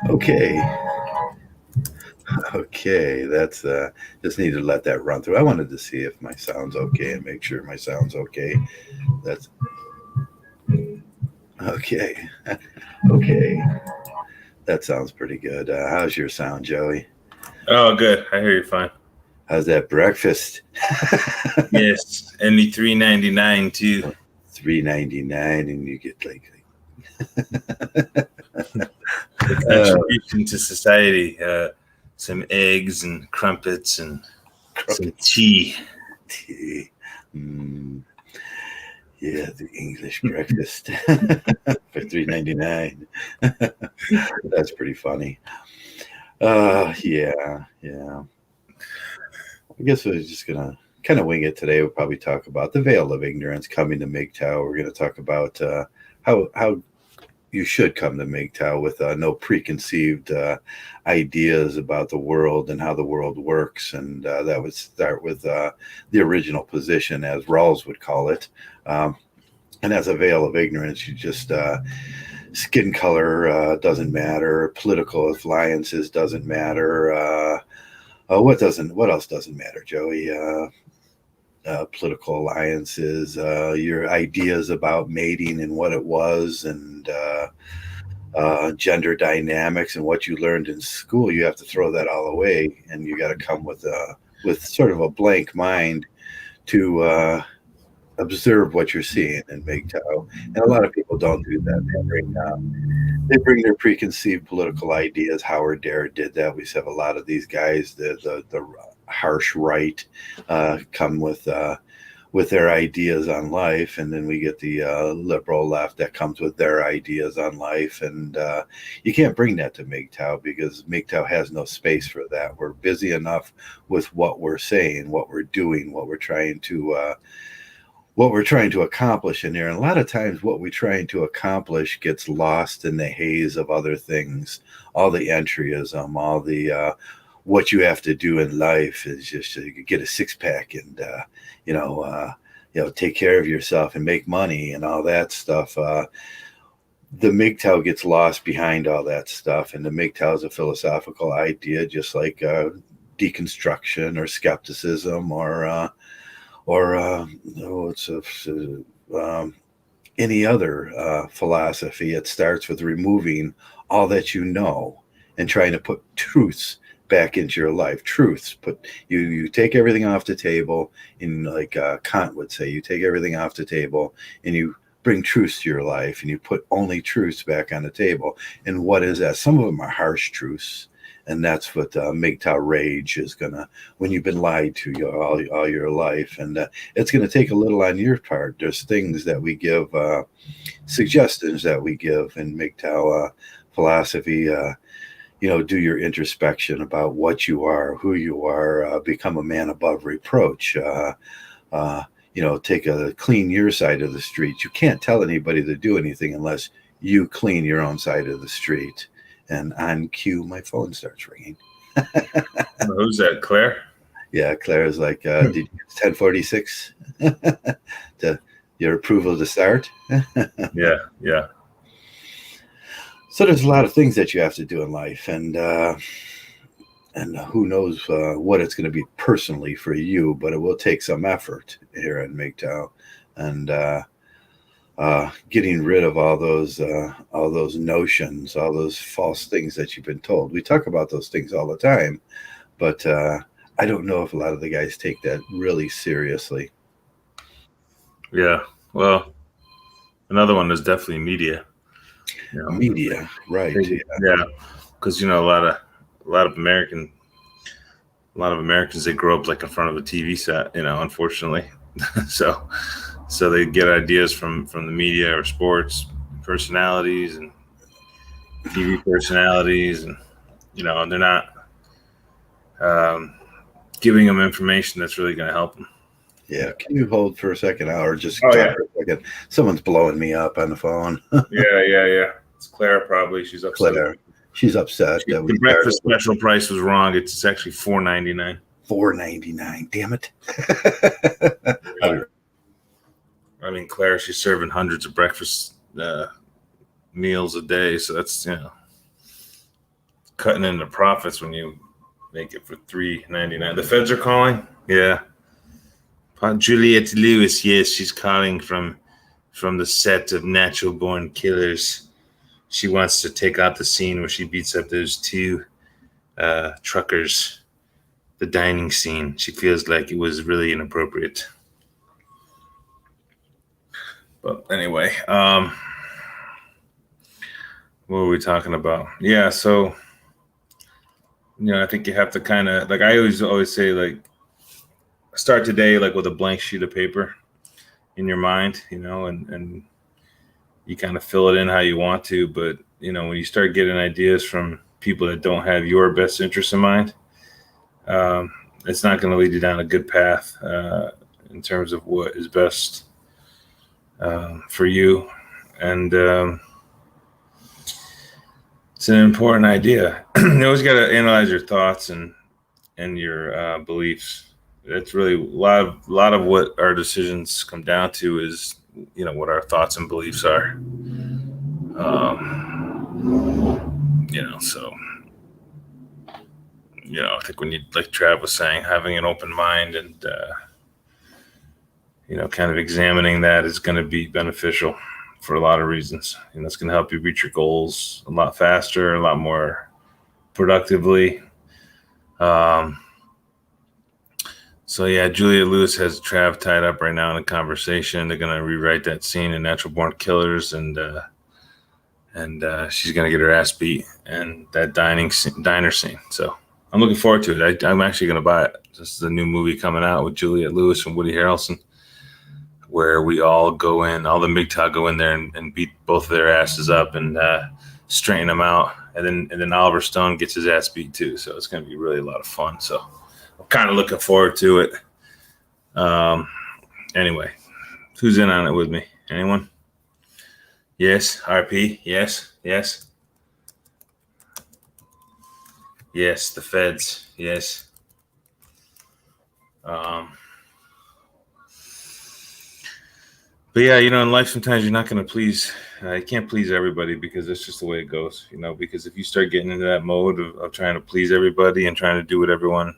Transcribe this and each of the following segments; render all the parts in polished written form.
Okay. Okay. That's just need to let that run through. I wanted to see if my sound's okay and make sure my sound's okay. That's okay. Okay. That sounds pretty good. How's your sound, Joey? Oh, good. I hear you fine. How's that breakfast? Yes, only $3.99 too. $3.99, and you get like The uh, contribution to society. Some eggs and crumpets and some crumpets tea. tea. Mm, yeah, the English breakfast for $3.99. That's pretty funny. Yeah. I guess we're just gonna kind of wing it today. We'll probably talk about the veil of ignorance coming to Mgtow. We're gonna talk about how you should come to Mgtow with no preconceived ideas about the world and how the world works, and that would start with the original position, as Rawls would call it. Um, and as a veil of ignorance, you just skin color doesn't matter, political alliances doesn't matter. What else doesn't matter, Joey? Political alliances, your ideas about mating and what it was, and gender dynamics and what you learned in school. You have to throw that all away, and you got to come with sort of a blank mind to observe what you're seeing and make tell. And a lot of people don't do that. They bring their preconceived political ideas. Howard Dare did that. We just have a lot of these guys, the harsh right, come with their ideas on life, and then we get the liberal left that comes with their ideas on life, and you can't bring that to Mgtow because Mgtow has no space for that. We're busy enough with what we're saying, what we're doing, what we're trying to accomplish in there. And a lot of times what we're trying to accomplish gets lost in the haze of other things, all the entryism, all the what you have to do in life is just to get a six pack and you know take care of yourself and make money and all that stuff. The Mgtow gets lost behind all that stuff, and the Mgtow is a philosophical idea, just like deconstruction or skepticism or oh, it's any other philosophy. It starts with removing all that you know and trying to put truths back into your life. Truths. You take everything off the table, and like Kant would say, you take everything off the table and you bring truths to your life, and you put only truths back on the table. And what is that? Some of them are harsh truths. And that's what Mgtow rage is gonna. When you've been lied to all your life, and it's gonna take a little on your part. There's things that we give, suggestions that we give in Mgtow philosophy. Do your introspection about what you are, who you are, become a man above reproach. Uh, take a clean your side of the street. You can't tell anybody to do anything unless you clean your own side of the street. And on cue, my phone starts ringing. Who's that, Claire? Yeah, Claire's like, did you get 1046 to your approval to start? Yeah. So there's a lot of things that you have to do in life, and who knows what it's going to be personally for you, but it will take some effort here in Mgtow, and getting rid of all those notions, all those false things that you've been told. We talk about those things all the time, but I don't know if a lot of the guys take that really seriously. Yeah. Well, another one is definitely media. Media, right? Yeah, because a lot of Americans, they grow up like in front of a TV set. Unfortunately, so they get ideas from the media or sports personalities and TV personalities, and they're not giving them information that's really going to help them. Yeah. Can you hold for a second, or just Oh, talk yeah. for a second? Someone's blowing me up on the phone. Yeah. It's Claire, probably. She's upset. Claire, she's upset that we The breakfast special price was wrong. It's actually $4.99. $4.99. Damn it! I mean, Claire, she's serving hundreds of breakfast meals a day, so that's cutting into profits when you make it for $3.99. The feds are calling. Yeah. Juliette Lewis. Yes, she's calling from the set of Natural Born Killers. She wants to take out the scene where she beats up those two truckers. The dining scene. She feels like it was really inappropriate. But anyway, what were we talking about? Yeah, so I think you have to kind of, like, I always say, like, start today like with a blank sheet of paper in your mind, and you kind of fill it in how you want to. But when you start getting ideas from people that don't have your best interest in mind, it's not going to lead you down a good path in terms of what is best for you. And it's an important idea. You always got to analyze your thoughts and your beliefs. That's really a lot of what our decisions come down to is, what our thoughts and beliefs are. So, I think when you, like Trav was saying, having an open mind and, kind of examining that is going to be beneficial for a lot of reasons. And that's going to help you reach your goals a lot faster, a lot more productively. So yeah, Julia Lewis has Trav tied up right now in a conversation. They're going to rewrite that scene in Natural Born Killers, and she's going to get her ass beat and that diner scene. So I'm looking forward to it. I'm actually going to buy it. This is a new movie coming out with Juliette Lewis and Woody Harrelson, where we all the Mgtow go in there and beat both of their asses up and straighten them out. And then Oliver Stone gets his ass beat too. So it's going to be really a lot of fun. So I'm kind of looking forward to it. Anyway, who's in on it with me? Anyone? Yes. RP. Yes. Yes. The feds. Yes. But yeah, in life, sometimes you're not going to please, you can't please everybody because that's just the way it goes, because if you start getting into that mode of trying to please everybody and trying to do what everyone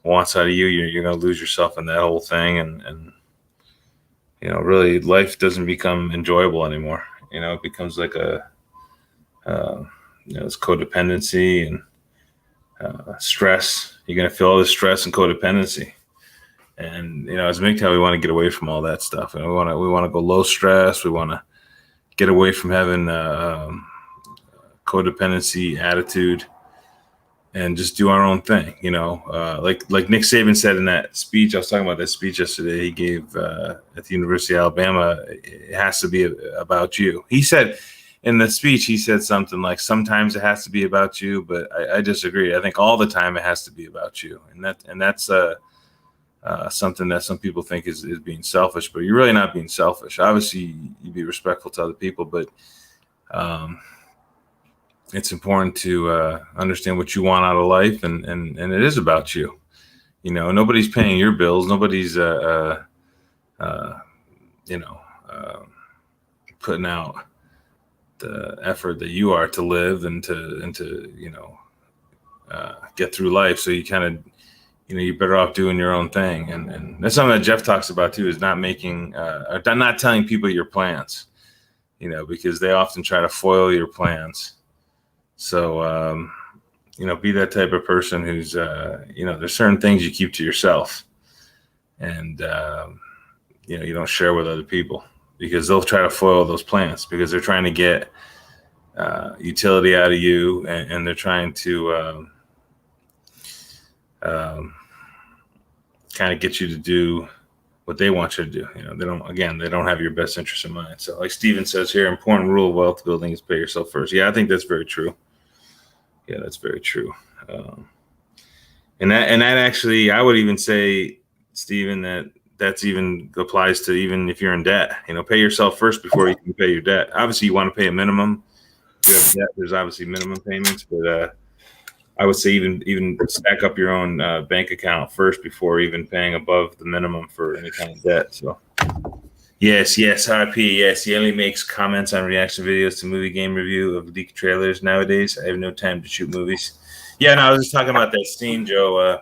wants out of you, you're going to lose yourself in that whole thing. And really life doesn't become enjoyable anymore. It becomes like it's codependency and stress. You're going to feel all this stress and codependency. And as Mgtow, we want to get away from all that stuff, and we want to go low stress. We want to get away from having codependency attitude, and just do our own thing. Like Nick Saban said in that speech. I was talking about that speech yesterday. He gave at the University of Alabama. It has to be about you. He said in the speech, he said something like, "Sometimes it has to be about you," but I disagree. I think all the time it has to be about you, and that's something that some people think is being selfish, but you're really not being selfish. Obviously, you be respectful to other people, but it's important to understand what you want out of life, and it is about you. Nobody's paying your bills. Nobody's putting out the effort that you are to live and to get through life. So you kind of you're better off doing your own thing. And that's something that Jeff talks about too, is not telling people your plans, because they often try to foil your plans. So, be that type of person who's, there's certain things you keep to yourself, and, you don't share with other people, because they'll try to foil those plans because they're trying to get utility out of you, and they're trying to kind of get you to do what they want you to do. They don't have your best interest in mind. So like Steven says here, important rule of wealth building is pay yourself first. Yeah, I think that's very true. Yeah, that's very true. And that actually, I would even say, Steven, that's even applies to even if you're in debt. Pay yourself first before you can pay your debt. Obviously, you want to pay a minimum. If you have debt, there's obviously minimum payments, but I would say even stack up your own bank account first before even paying above the minimum for any kind of debt. So, Yes, RP. Yes, he only makes comments on reaction videos to movie game review of leaked trailers nowadays. I have no time to shoot movies. Yeah, no, I was just talking about that scene, Joe.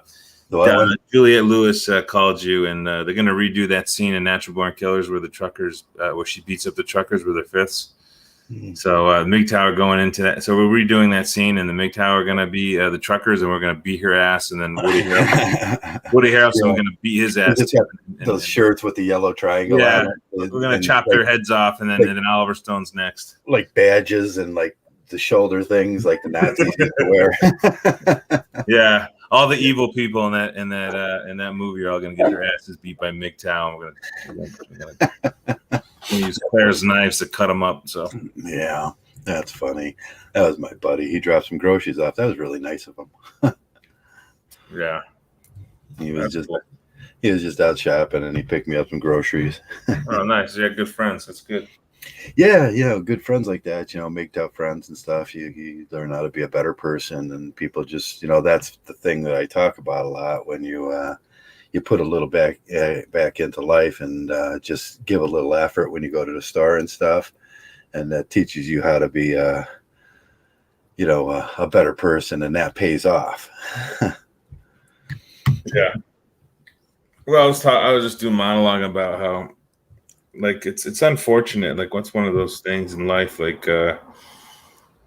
The what one? Juliette Lewis called you, and they're going to redo that scene in Natural Born Killers where the truckers, where she beats up the truckers with her fists. So Mgtow are going into that. So we're redoing that scene, and the Mgtow are going to be the truckers, and we're going to beat her ass, and then Woody Harrelson going to beat his ass. Those shirts with the yellow triangle. Yeah, on it. We're going to chop their heads off, and then Oliver Stone's next. Like badges and like the shoulder things, like the Nazis used to wear. Yeah, all the evil people in that movie are all going to get their asses beat by Mgtow. We're gonna use Claire's knives to cut them up. So yeah, that's funny. That was my buddy. He dropped some groceries off. That was really nice of him. Yeah, he was just out shopping, and he picked me up some groceries. Oh, nice. Yeah, good friends. That's good. Yeah, good friends like that, Mgtow friends and stuff. You learn how to be a better person, and people just, that's the thing that I talk about a lot when you put a little back into life and just give a little effort when you go to the store and stuff, and that teaches you how to be a better person, and that pays off. Yeah. Well, I was just doing monologue about how, like, it's unfortunate. Like, what's one of those things in life? Like,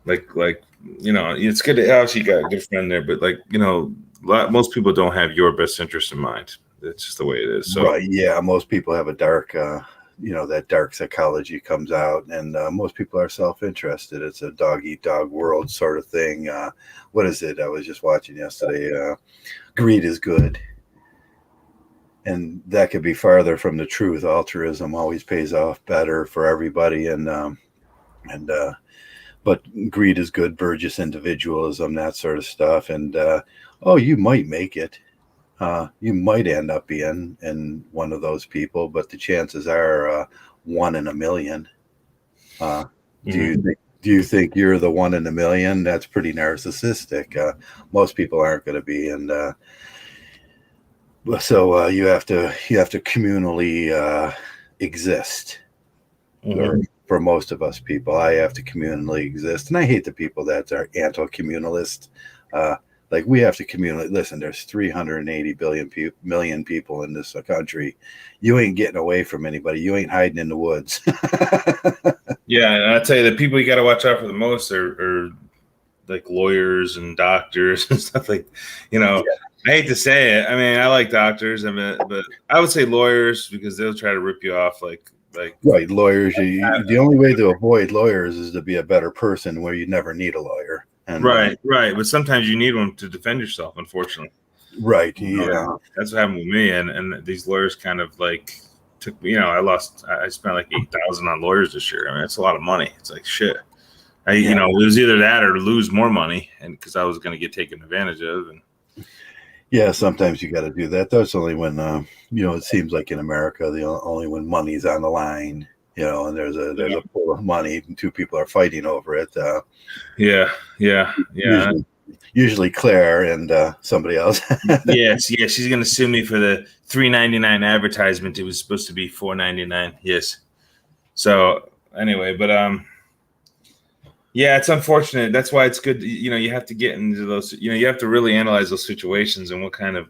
it's good to obviously you got a good friend there, but most people don't have your best interest in mind. It's just the way it is. So, right, yeah, most people have a dark, that dark psychology comes out, and most people are self-interested. It's a dog-eat-dog world sort of thing. What is it? I was just watching yesterday. Greed is good. And that could be farther from the truth. Altruism always pays off better for everybody, but greed is good, Burgess individualism, that sort of stuff. And you might make it. You might end up being in one of those people, but the chances are 1 in a million. Do you think you're the 1 in a million? That's pretty narcissistic. Most people aren't going to be, and so you have to communally exist. For most of us people, I have to communally exist, and I hate the people that are anti-communalist. Like, we have to communally listen. There's 380 million people in this country. You ain't getting away from anybody. You ain't hiding in the woods. Yeah, and I tell you, the people you got to watch out for the most are like lawyers and doctors and stuff like, Yeah. I hate to say it. I mean, I like doctors. But I would say lawyers, because they'll try to rip you off. Like right, lawyers. The only way to avoid lawyers is to be a better person, where you never need a lawyer. And, right. But sometimes you need one to defend yourself. Unfortunately. Right. Yeah. That's what happened with me. And these lawyers kind of like took me. I spent like $8,000 on lawyers this year. I mean, it's a lot of money. It's like shit. It was either that or lose more money, and because I was going to get taken advantage of. And yeah, sometimes you got to do that. That's only when it seems like in America, only when money's on the line, and there's a pool of money and two people are fighting over it. Yeah. Usually Claire and somebody else. Yes, she's going to sue me for the $3.99 advertisement. It was supposed to be $4.99. Yes. So anyway, but yeah, it's unfortunate. That's why it's good. You have to get into those. You have to really analyze those situations and what kind of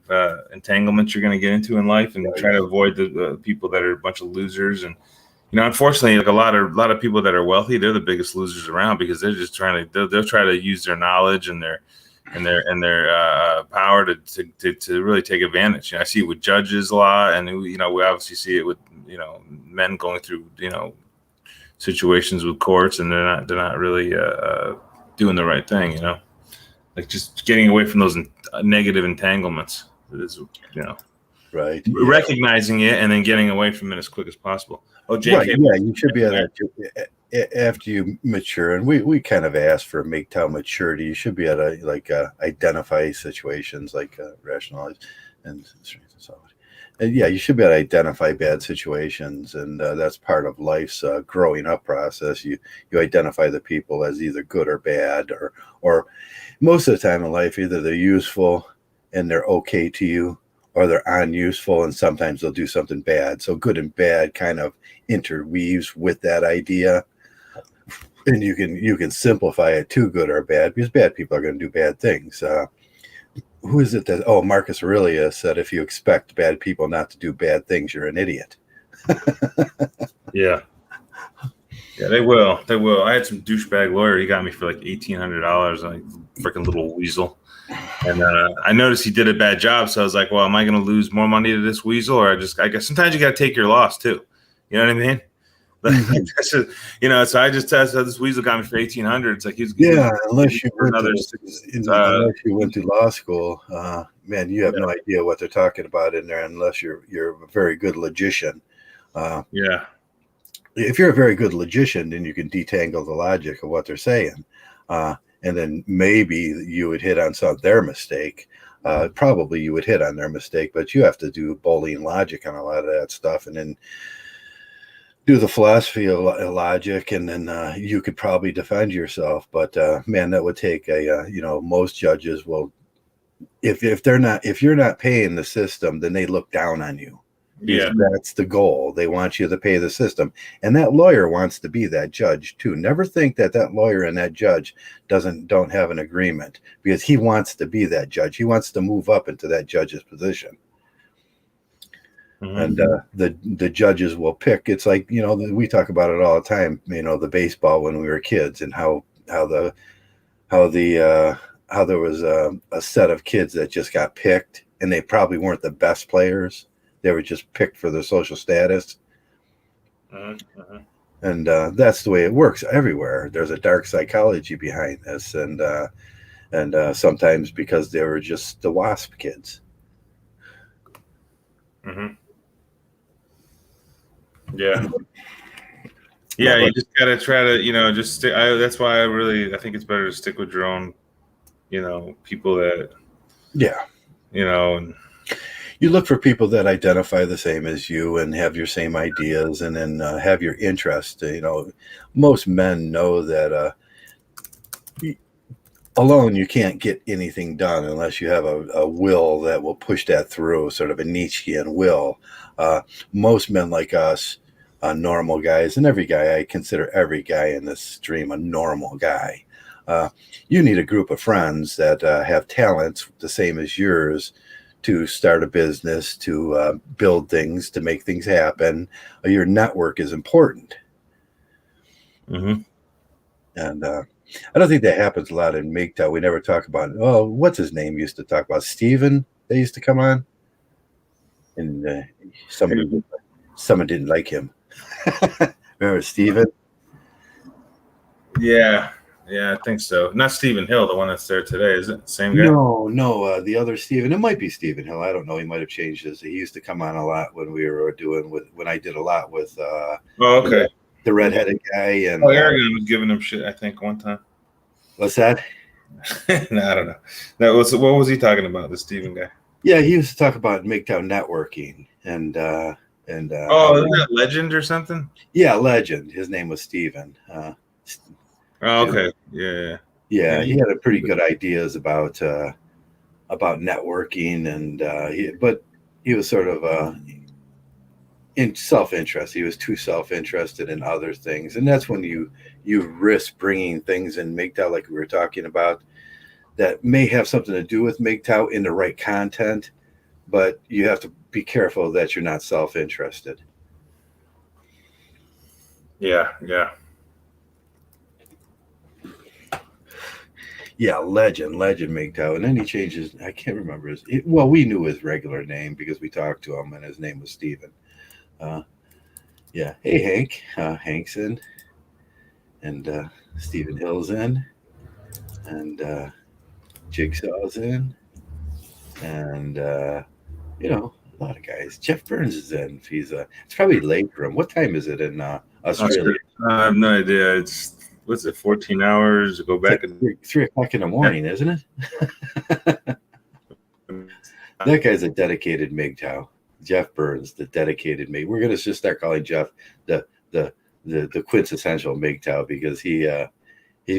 entanglements you're going to get into in life, and try to avoid the people that are a bunch of losers. And unfortunately, like a lot of people that are wealthy, they're the biggest losers around, because they're just trying to they'll try to use their knowledge and their power to really take advantage. I see it with judges a lot, and we obviously see it with men going through situations with courts, and they're not really doing the right thing. Like just getting away from those negative entanglements. Is right. Recognizing it and then getting away from it as quick as possible. Oh, JK. Right, yeah, you should be able to, after you mature, and we kind of ask for Mgtow maturity. You should be able to identify situations, rationalize and yeah, you should be able to identify bad situations, and that's part of life's growing up process. You identify the people as either good or bad, or most of the time in life, either they're useful and they're okay to you, or they're unuseful, and sometimes they'll do something bad. So good and bad kind of interweaves with that idea. And you can simplify it to good or bad, because bad people are going to do bad things. Who is it that? Oh, Marcus Aurelius said, if you expect bad people not to do bad things, you're an idiot. Yeah. Yeah, they will. They will. I had some douchebag lawyer. He got me for like $1,800, like freaking little weasel. And I noticed he did a bad job. So I was like, well, am I going to lose more money to this weasel? Or I guess sometimes you got to take your loss too. You know what I mean? So I just tested this weasel got me for 1,800. It's like unless you went another unless you went to law school, man, you have yeah. no idea what they're talking about in there unless you're a very good logician. Yeah. If you're a very good logician, then you can detangle the logic of what they're saying, and then maybe you would hit on their mistake. Probably you would hit on their mistake, but you have to do Boolean logic on a lot of that stuff, and then do the philosophy of logic, and then you could probably defend yourself. But man, that would take most judges will, if you're not paying the system, then they look down on you. Yeah, that's the goal. They want you to pay the system, and that lawyer wants to be that judge too. Never think that lawyer and that judge don't have an agreement, because he wants to be that judge. He wants to move up into that judge's position. And the judges will pick. It's like, we talk about it all the time. The baseball when we were kids, and how there was a set of kids that just got picked, and they probably weren't the best players. They were just picked for their social status. And that's the way it works everywhere. There's a dark psychology behind this, and sometimes because they were just the WASP kids. Yeah. Yeah, you just gotta try to, just stick. That's why I think it's better to stick with your own, people that. Yeah. And you look for people that identify the same as you and have your same ideas, and then have your interest. Most men know that alone you can't get anything done unless you have a will that will push that through, sort of a Nietzschean will. Most men like us, normal guys, and I consider every guy in this stream a normal guy. You need a group of friends that have talents the same as yours to start a business, to build things, to make things happen. Your network is important. And I don't think that happens a lot in Mgtow. We never talk about, what's his name used to talk about? Steven, they used to come on. And someone didn't like him. Remember Steven? Yeah, I think so. Not Stephen Hill, the one that's there today, is it? Same guy? No, the other Steven. It might be Stephen Hill. I don't know. He might have changed his. He used to come on a lot when I did a lot with. Okay. The redheaded guy and. Aragon was giving him shit, I think, one time. What's that? No, I don't know. What was he talking about? The Steven guy. Yeah, he used to talk about Mgtow networking and. Isn't that Legend or something? Yeah, Legend. His name was Steven. Okay. Yeah. Yeah, he had a pretty good ideas about networking, and but he was sort of in self-interest. He was too self-interested in other things, and that's when you risk bringing things in Mgtow, like we were talking about, that may have something to do with Mgtow in the right content, but you have to be careful that you're not self-interested. Yeah. Yeah, Legend Mgtow, and then he changes. I can't remember we knew his regular name because we talked to him, and his name was Steven. Yeah. Hey, Hank. Hank's in, and Stephen Hill's in, and Jigsaw's in, and a lot of guys. Jeff Burns is in. It's probably late for him. What time is it in Australia? I have no idea. It's 14 hours to go back and 3 o'clock in the morning, isn't it? That guy's a dedicated Mgtow. Jeff Burns, the dedicated Mgtow. We're gonna just start calling Jeff the quintessential Mgtow, because he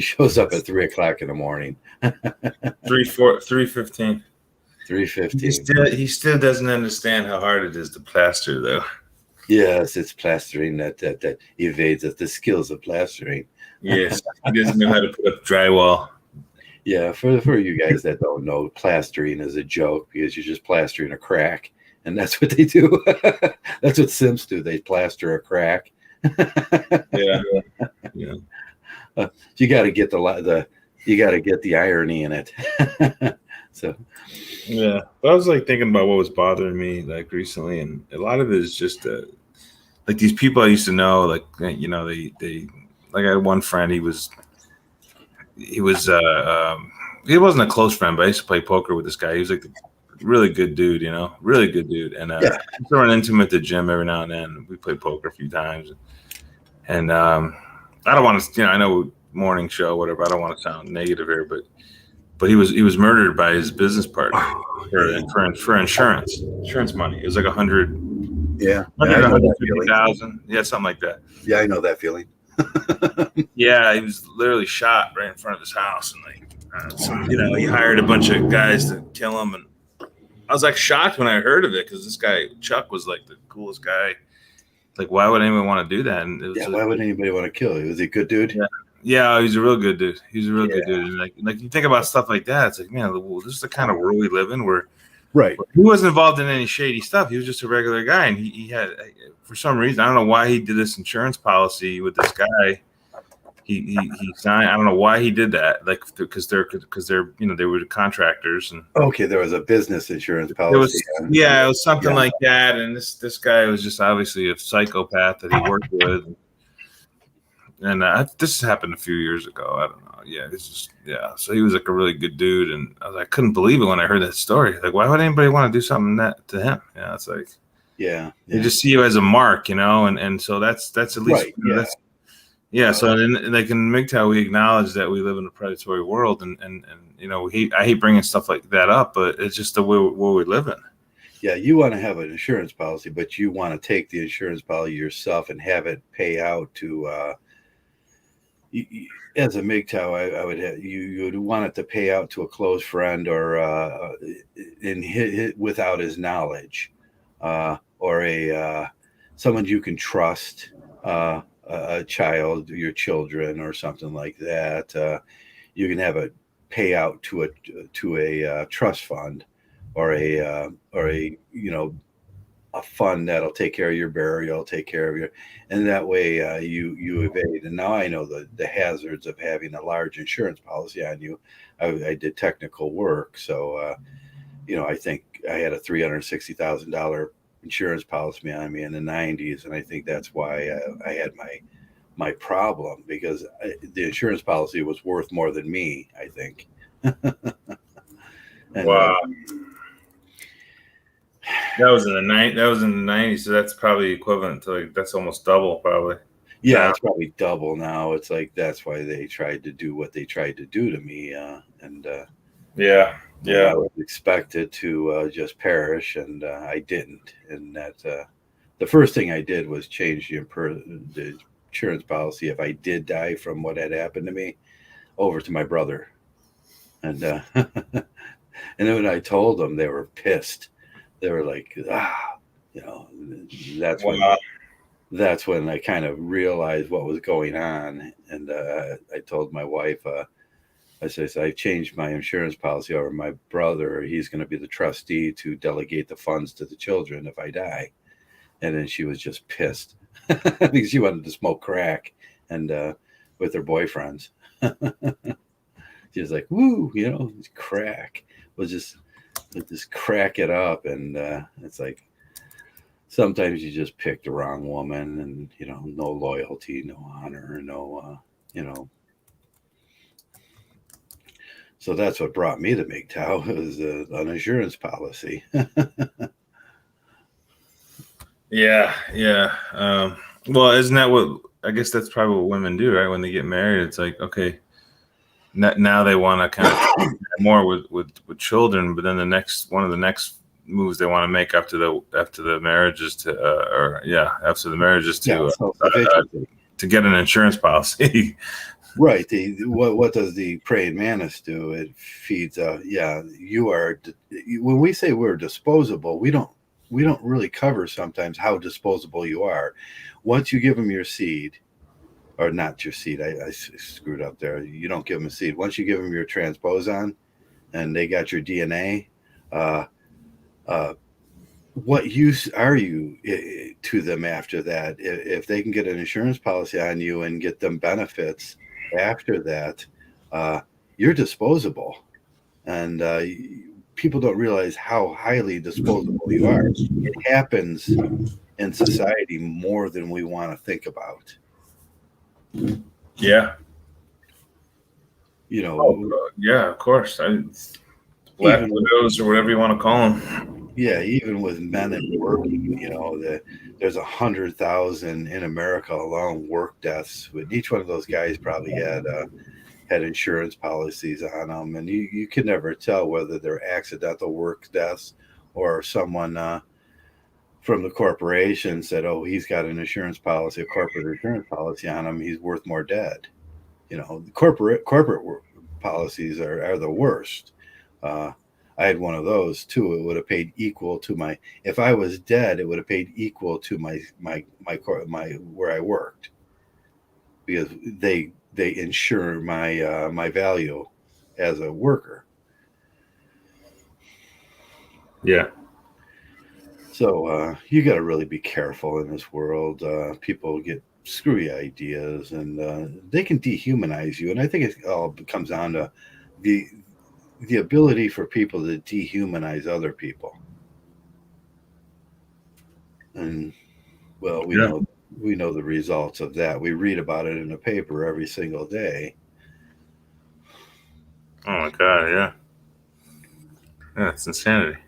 shows up at 3 o'clock in the morning. 3:15. 315. He still doesn't understand how hard it is to plaster, though. Yes, it's plastering that evades us. The skills of plastering. Yes, he doesn't know how to put up drywall. Yeah, for you guys that don't know, plastering is a joke because you're just plastering a crack, and that's what they do. That's what simps do. They plaster a crack. Yeah, yeah. You got to get you got to get the irony in it. So Yeah, but I was like thinking about what was bothering me like recently, and a lot of it is just like these people I used to know, like they like I had one friend. He wasn't a close friend, but I used to play poker with this guy. He was like a really good dude, really good dude. And yeah, I used to run into him at the gym every now and then. We played poker a few times, and I don't want to, I know morning show, whatever. I don't want to sound negative here, but he was murdered by his business partner for insurance money. It was like 150,000, yeah, something like that. Yeah, I know that feeling. Yeah, he was literally shot right in front of his house, and he hired a bunch of guys to kill him, and I was like shocked when I heard of it because this guy Chuck was like the coolest guy. Like, why would anyone want to do that? And why would anybody want to kill you? Was he a good dude? Yeah, he's a real good dude. He's a real good dude. And like you think about stuff like that, it's like, man, this is the kind of world we live in where he wasn't involved in any shady stuff. He was just a regular guy, and he had, for some reason, I don't know why he did this insurance policy with this guy. He signed. I don't know why he did that. Like because they're they were contractors, and there was a business insurance policy. It was something like that. And this guy was just obviously a psychopath that he worked with. And this happened a few years ago. I don't know. Yeah, so he was like a really good dude, and I couldn't believe it when I heard that story. Like, why would anybody want to do something that to him? Yeah, it's like they just see you as a mark, and so that's at least So in Mgtow, we acknowledge that we live in a predatory world, and I hate bringing stuff like that up, but it's just the way we live in. Yeah, you want to have an insurance policy, but you want to take the insurance policy yourself and have it pay out to. As a Mgtow, I would have you would want it to pay out to a close friend or without his knowledge, or someone you can trust. A child, your children, or something like that. You can have it pay out to a trust fund, or a fund that'll take care of your burial, take care of and that way you evade. And now I know the hazards of having a large insurance policy on you. I did technical work, so I think I had a $360,000 insurance policy on me in the 90s, and I think that's why I had my problem, because the insurance policy was worth more than me, I think. And, wow. That was in the 90s, so that's probably equivalent to that's almost double, probably. Yeah, it's probably double now. It's like that's why they tried to do what they tried to do to me, and I was expected to just perish, and I didn't. And that the first thing I did was change the insurance policy, if I did die from what had happened to me, over to my brother. And and then when I told them, they were pissed. They were like, that's when I kind of realized what was going on. And I told my wife, I said, I changed my insurance policy over my brother. He's going to be the trustee to delegate the funds to the children if I die. And then she was just pissed because she wanted to smoke crack and with her boyfriends. She was like, woo, crack. We'll just crack it up. And it's like, sometimes you just pick the wrong woman, and, no loyalty, no honor, no, So that's what brought me to Mgtow, was an insurance policy. Yeah. Well, isn't that I guess that's probably what women do, right? When they get married, it's like, okay, now they want to kind of more with children, but then one of the next moves they want to make after the marriage is to to get an insurance policy. Right. What does the praying mantis do? It feeds. You are. When we say we're disposable, we don't really cover sometimes how disposable you are. Once you give them your seed, or not your seed, I screwed up there. You don't give them a seed. Once you give them your transposon, and they got your DNA, uh, uh, what use are you to them after that? If they can get an insurance policy on you and get them benefits after that, uh, you're disposable. And people don't realize how highly disposable you are. It happens in society more than we want to think about. Yeah. You know, Yeah, of course. Black widows or whatever you want to call them. Yeah, even with men at work, there's 100,000 in America alone work deaths. With each one of those guys probably had insurance policies on them, and you can never tell whether they're accidental work deaths or someone from the corporation said, "Oh, he's got an insurance policy, a corporate insurance policy on him. He's worth more dead." The corporate policies are the worst. I had one of those too. It would have paid equal to if I was dead, it would have paid equal to my where I worked, because they insure my value as a worker. Yeah. So you got to really be careful in this world. People get screwy ideas, and they can dehumanize you. And I think it all comes down to the ability for people to dehumanize other people. And well, we know the results of that. We read about it in the paper every single day. Oh my God, yeah. Yeah, it's insanity.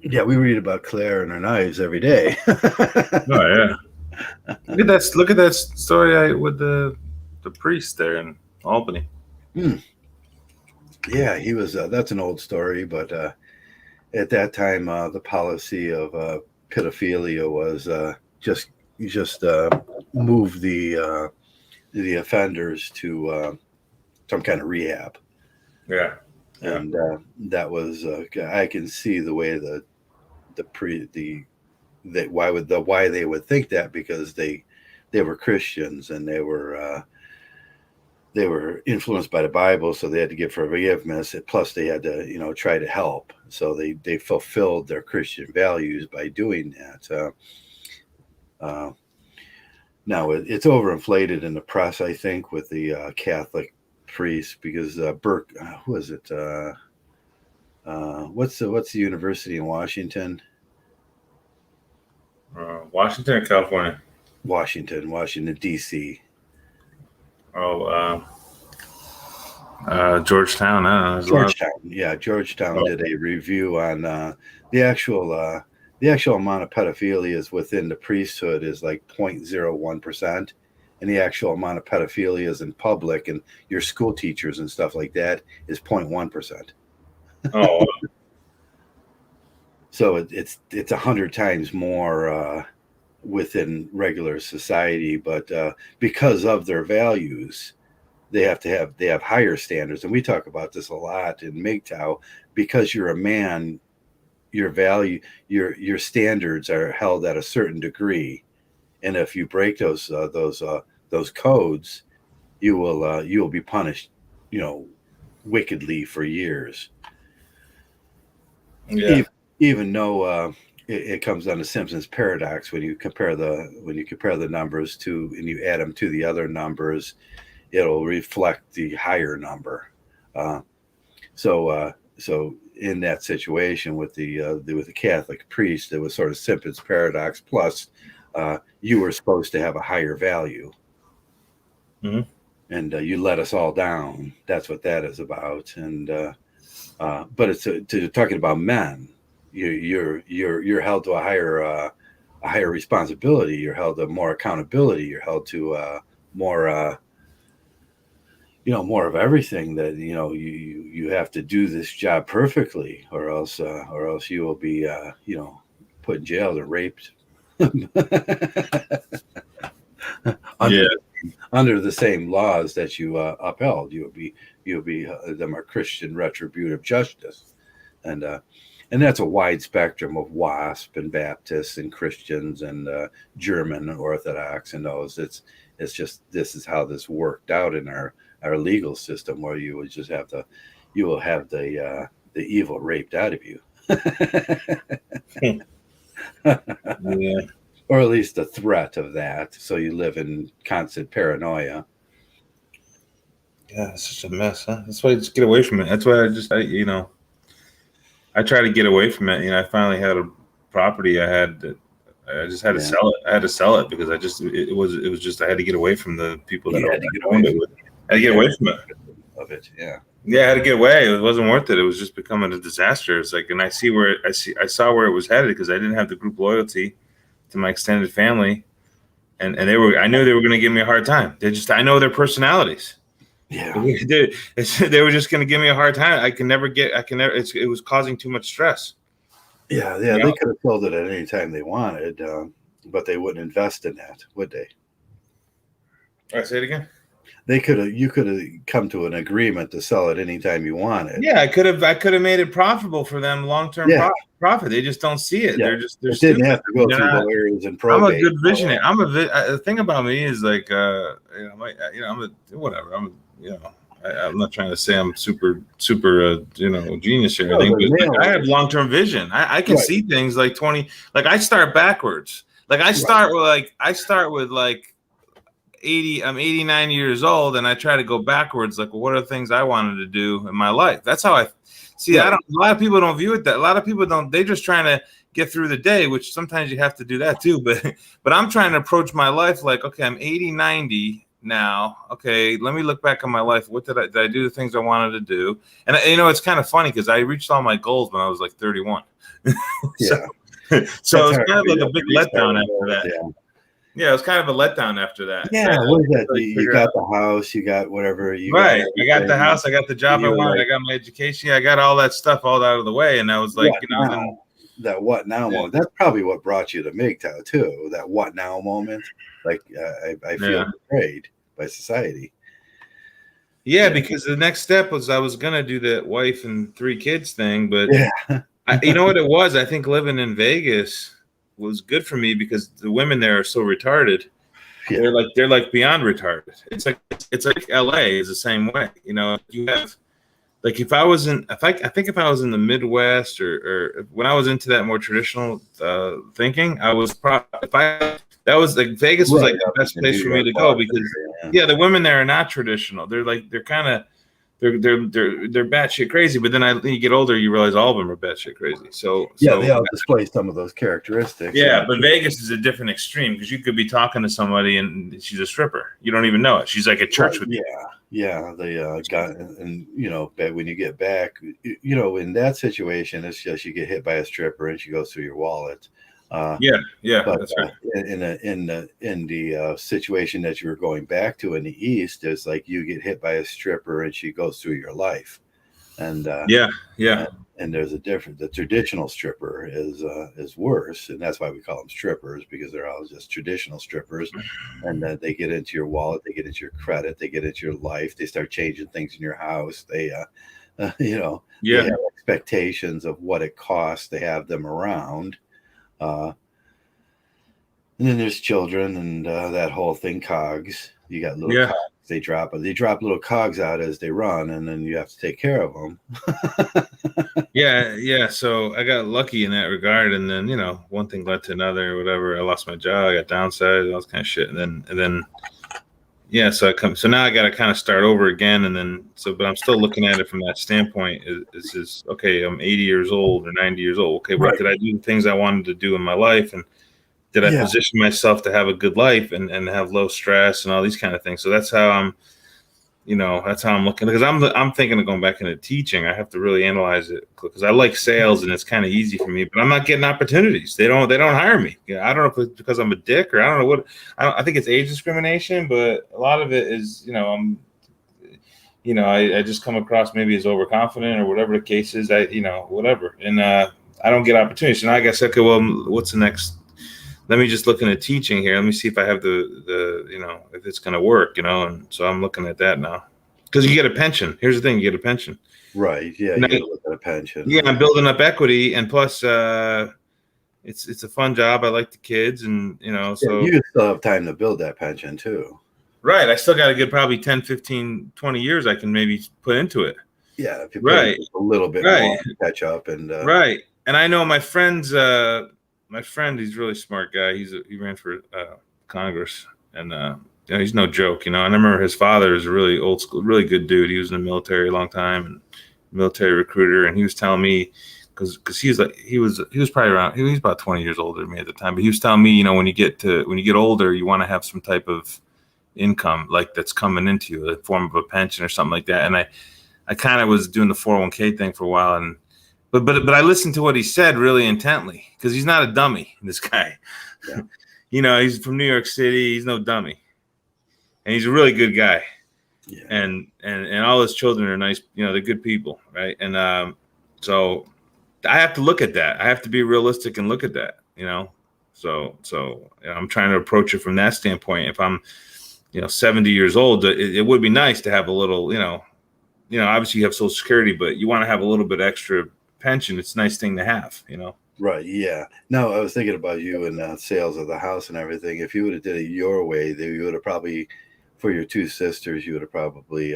Yeah, we read about Claire and her knives every day. Oh yeah. Look at that story with the priest there in Albany. Yeah, he was. That's an old story, but at that time, the policy of pedophilia was just move the offenders to some kind of rehab. Yeah. And that was. I can see the way why they would think that, because they were Christians, and they were influenced by the Bible, so they had to give forgiveness. Plus, they had to, try to help. So they fulfilled their Christian values by doing that. Now it's overinflated in the press, I think, with the Catholic priests, because Burke, who is it? What's the university in Washington? Washington or California? Washington D.C. Oh, Georgetown. I don't know. Georgetown. Yeah, Georgetown did a review on the actual amount of pedophilia is within the priesthood is like 0.01%, and the actual amount of pedophilia is in public and your school teachers and stuff like that is 0.1%. Oh. So it's 100 times more within regular society, but because of their values, they have higher standards. And we talk about this a lot in Mgtow. Because you're a man, your your standards are held at a certain degree, and if you break those codes, you will be punished, wickedly for years. Yeah. Even though it comes down to Simpson's paradox, when you compare the numbers and you add them to the other numbers, it'll reflect the higher number. So in that situation with the Catholic priest, it was sort of Simpson's paradox. Plus, you were supposed to have a higher value, and you let us all down. That's what that is about. And but it's talking about men. You're held to a higher responsibility. You're held to more accountability. You're held to more. More of everything, that you have to do this job perfectly, or else you will be put in jail and raped. under the same laws that you upheld. You'll be them are Christian retributive justice, and and that's a wide spectrum of WASP and Baptists and Christians and German Orthodox and those. It's just this is how this worked out in our legal system, where you will have the evil raped out of you. Yeah. Or at least the threat of that. So you live in constant paranoia. Yeah, it's such a mess, huh? That's why I just get away from it. That's why I try to get away from it. I finally had a property I just had to sell it. I had to sell it because it was just I had to get away from the people that owned it. I had to get away from it. Of it, yeah. Yeah, I had to get away. It wasn't worth it. It was just becoming a disaster. It's like, and I saw where it was headed because I didn't have the group loyalty to my extended family, and I knew they were going to give me a hard time. I know their personalities. Yeah, they were just going to give me a hard time. It was causing too much stress. Yeah. They could have sold it at any time they wanted, but they wouldn't invest in that, would they? All right, say it again. You could have come to an agreement to sell it anytime you wanted. Yeah, I could have made it profitable for them, long-term profit. They just don't see it. Yeah. They're it didn't have to go through lawyers and probate. I'm a good visionary. The thing about me is like, whatever. I'm not trying to say I'm super genius or anything, but I have long-term vision. I can see things like 20. Like I start backwards. Like I start with 80. I'm 89 years old, and I try to go backwards. Like, well, what are the things I wanted to do in my life? That's how I see. A lot of people don't view it that. A lot of people don't. They're just trying to get through the day, which sometimes you have to do that too. But I'm trying to approach my life like, okay, I'm 80, 90 now. Okay, let me look back on my life. What did I do? The things I wanted to do, and it's kind of funny because I reached all my goals when I was like 31. so it's kind of like a big letdown after that. Yeah. Yeah, it was kind of a letdown after that. Yeah, what is that? You got the house, you got whatever. I got the house, I got the job I wanted, I got my education, I got all that stuff all out of the way, and I was like, that what now moment. That's probably what brought you to Mgtow too. That what now moment. Like I feel betrayed by society. Yeah, because the next step was I was gonna do the wife and 3 kids thing, but you know what it was? I think living in Vegas was good for me because the women there are so retarded. Yeah. They're like beyond retarded. It's like LA is the same way. You have like if I was in the Midwest or when I was into that more traditional thinking, I was Vegas was like the best place for me to go because the women there are not traditional. They're batshit crazy, but then you get older, you realize all of them are batshit crazy. So they all display some of those characteristics. Yeah, but Vegas is a different extreme because you could be talking to somebody and she's a stripper. You don't even know it. She's like at church with you. Yeah. They got and when you get back, in that situation, it's just you get hit by a stripper and she goes through your wallet. But, that's right. In the situation that you were going back to in the East, it's like you get hit by a stripper and she goes through your life, and and there's a difference. The traditional stripper is worse, and that's why we call them strippers because they're all just traditional strippers, and they get into your wallet, they get into your credit, they get into your life, they start changing things in your house, they they have expectations of what it costs to have them around. And then there's children and that whole thing, cogs. You got little cogs. They drop little cogs out as they run, and then you have to take care of them. Yeah. So I got lucky in that regard, and then one thing led to another, or whatever. I lost my job, I got downsized, all this kind of shit, and then so now I got to kind of start over again, and then but I'm still looking at it from that standpoint. Is okay? I'm 80 years old or 90 years old. Okay, what did I do? The things I wanted to do in my life, and did I position myself to have a good life and have low stress and all these kind of things? So that's how I'm looking, because I'm thinking of going back into teaching. I have to really analyze it because I like sales and it's kind of easy for me, but I'm not getting opportunities. They don't hire me. I don't know if it's because I'm a dick or I don't know what. I think it's age discrimination, but a lot of it is I just come across maybe as overconfident or whatever the case is. Whatever, and I don't get opportunities. And I guess, okay, well, what's the next let me just look into teaching here. Let me see if I have the if it's going to work, and so I'm looking at that now because you get a pension. Here's the thing, you get a pension. Right. Yeah. You got to look at a pension. Yeah, I'm building up equity, and plus it's a fun job. I like the kids, and so you still have time to build that pension too. Right. I still got to get probably 10, 15, 20 years I can maybe put into it. Yeah. If you put a little bit more to catch up and right. And I know my friend, he's a really smart guy. He ran for Congress, and he's no joke. And I remember his father is a really old school, really good dude. He was in the military a long time and military recruiter. And he was telling me, because he was probably around, he was about 20 years older than me at the time, but he was telling me, when you get older, you want to have some type of income like that's coming into you, a form of a pension or something like that. And I kind of was doing the 401k thing for a while, and but I listened to what he said really intently, because he's not a dummy, this guy. Yeah. He's from New York City. He's no dummy, and he's a really good guy. Yeah. And all his children are nice. They're good people, right? And so I have to look at that. I have to be realistic and look at that. So I'm trying to approach it from that standpoint. If I'm 70 years old, it would be nice to have a little, obviously you have Social Security, but you want to have a little bit extra pension. It's a nice thing to have, Right. Yeah. No, I was thinking about you and sales of the house and everything. If you would have did it your way, you would have probably, for your two sisters, you would have probably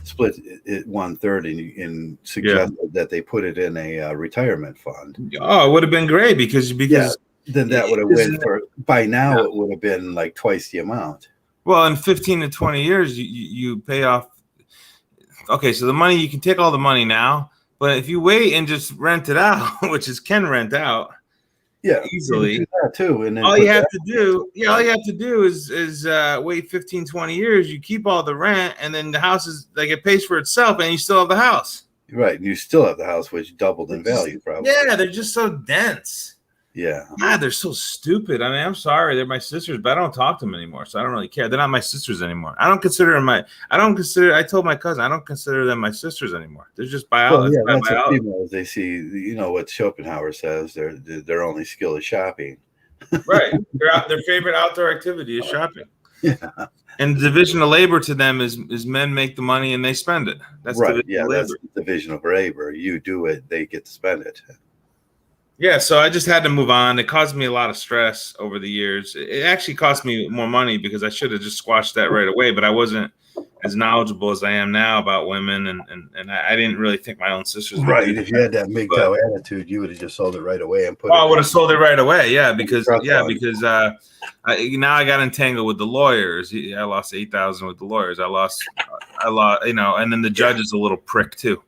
split it 1/3 and suggested that they put it in a retirement fund. Oh, it would have been great because then that would have went for, by now it would have been like twice the amount. Well, in 15 to 20 years, you pay off. Okay, so the money, you can take all the money now, but if you wait and just rent it out, which is can rent out, easily, do that too. And then all you have to do is wait 15, 20 years. You keep all the rent, and then the house is like it pays for itself, and you still have the house. Right, and you still have the house, which doubled in value, probably. Yeah, they're just so dense. Yeah. God, they're so stupid. I mean, I'm sorry, they're my sisters, but I don't talk to them anymore, so I don't really care. They're not my sisters anymore. I told my cousin, I don't consider them my sisters anymore. They're just biology. Well, that's what females, they see, what Schopenhauer says, their only skill is shopping. Right. Their favorite outdoor activity is shopping. Yeah. And the division of labor to them is men make the money and they spend it. That's right. Yeah, that's the division of labor. You do it, they get to spend it. Yeah, so I just had to move on. It caused me a lot of stress over the years. It actually cost me more money because I should have just squashed that right away, but I wasn't as knowledgeable as I am now about women, and I didn't really think my own sisters. Right. If you had that Mgtow attitude, you would have just sold it right away and put. I would have sold it right away. Yeah, because now I got entangled with the lawyers. I lost $8,000 with the lawyers. I lost, and then the judge is a little prick too.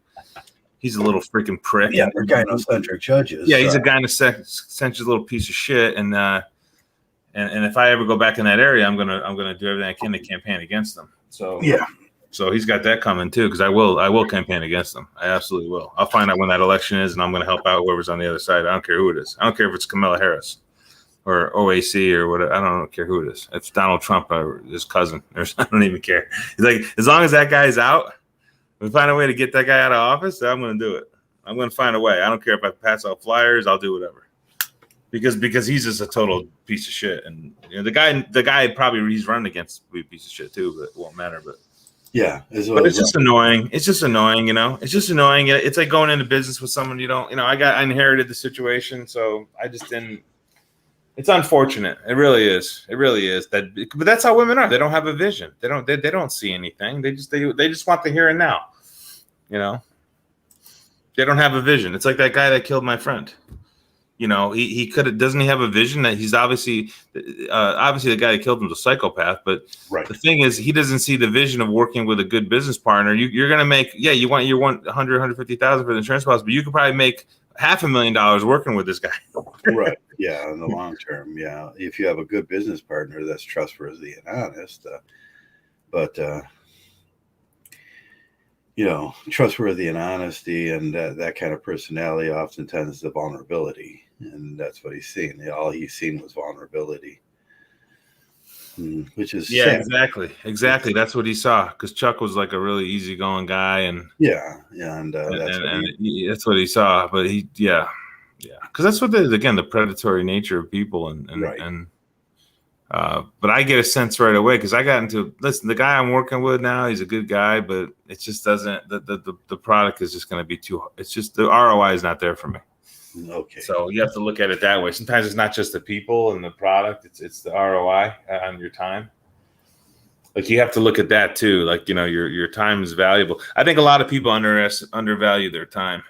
He's a little freaking prick. Yeah, they're gynocentric judges. Yeah, he's a gynocentric little piece of shit. And if I ever go back in that area, I'm gonna do everything I can to campaign against them. So yeah, so he's got that coming too, because I will campaign against them. I absolutely will. I'll find out when that election is, and I'm gonna help out whoever's on the other side. I don't care who it is. I don't care if it's Kamala Harris or OAC or whatever. I don't care who it is. If it's Donald Trump or his cousin, I don't even care. He's like, as long as that guy's out. If we find a way to get that guy out of office, I'm going to do it. I'm going to find a way. I don't care if I pass out flyers. I'll do whatever. Because he's just a total piece of shit. And the guy probably he's running against be a piece of shit too, but it won't matter. But yeah, but it's just annoying. It's just annoying, It's just annoying. It's like going into business with someone you don't. I inherited the situation, so I just didn't. It's unfortunate. It really is. It really is. But that's how women are. They don't have a vision. They don't see anything. They just want the here and now. They don't have a vision. It's like that guy that killed my friend. He doesn't he have a vision that he's obviously the guy that killed him is a psychopath, but right. The thing is he doesn't see the vision of working with a good business partner. You're going to make, you want your 150,000 for the insurance policy, but you could probably make $500,000 working with this guy. Right. Yeah. In the long term. Yeah. If you have a good business partner that's trustworthy and honest, trustworthy and honesty and that kind of personality often tends to vulnerability. And that's what he's seen. All he's seen was vulnerability, which is sad. Exactly. That's what he saw. Because Chuck was like a really easy-going guy, and and that's what he saw. But Yeah, because that's what the predatory nature of people, Right. but I get a sense right away because I got into listen. The guy I'm working with now, he's a good guy, but it just doesn't. The product is just going to be too. It's just the ROI is not there for me. Okay. So you have to look at it that way. Sometimes it's not just the people and the product; it's the ROI on your time. Like you have to look at that too. Like your time is valuable. I think a lot of people undervalue their time.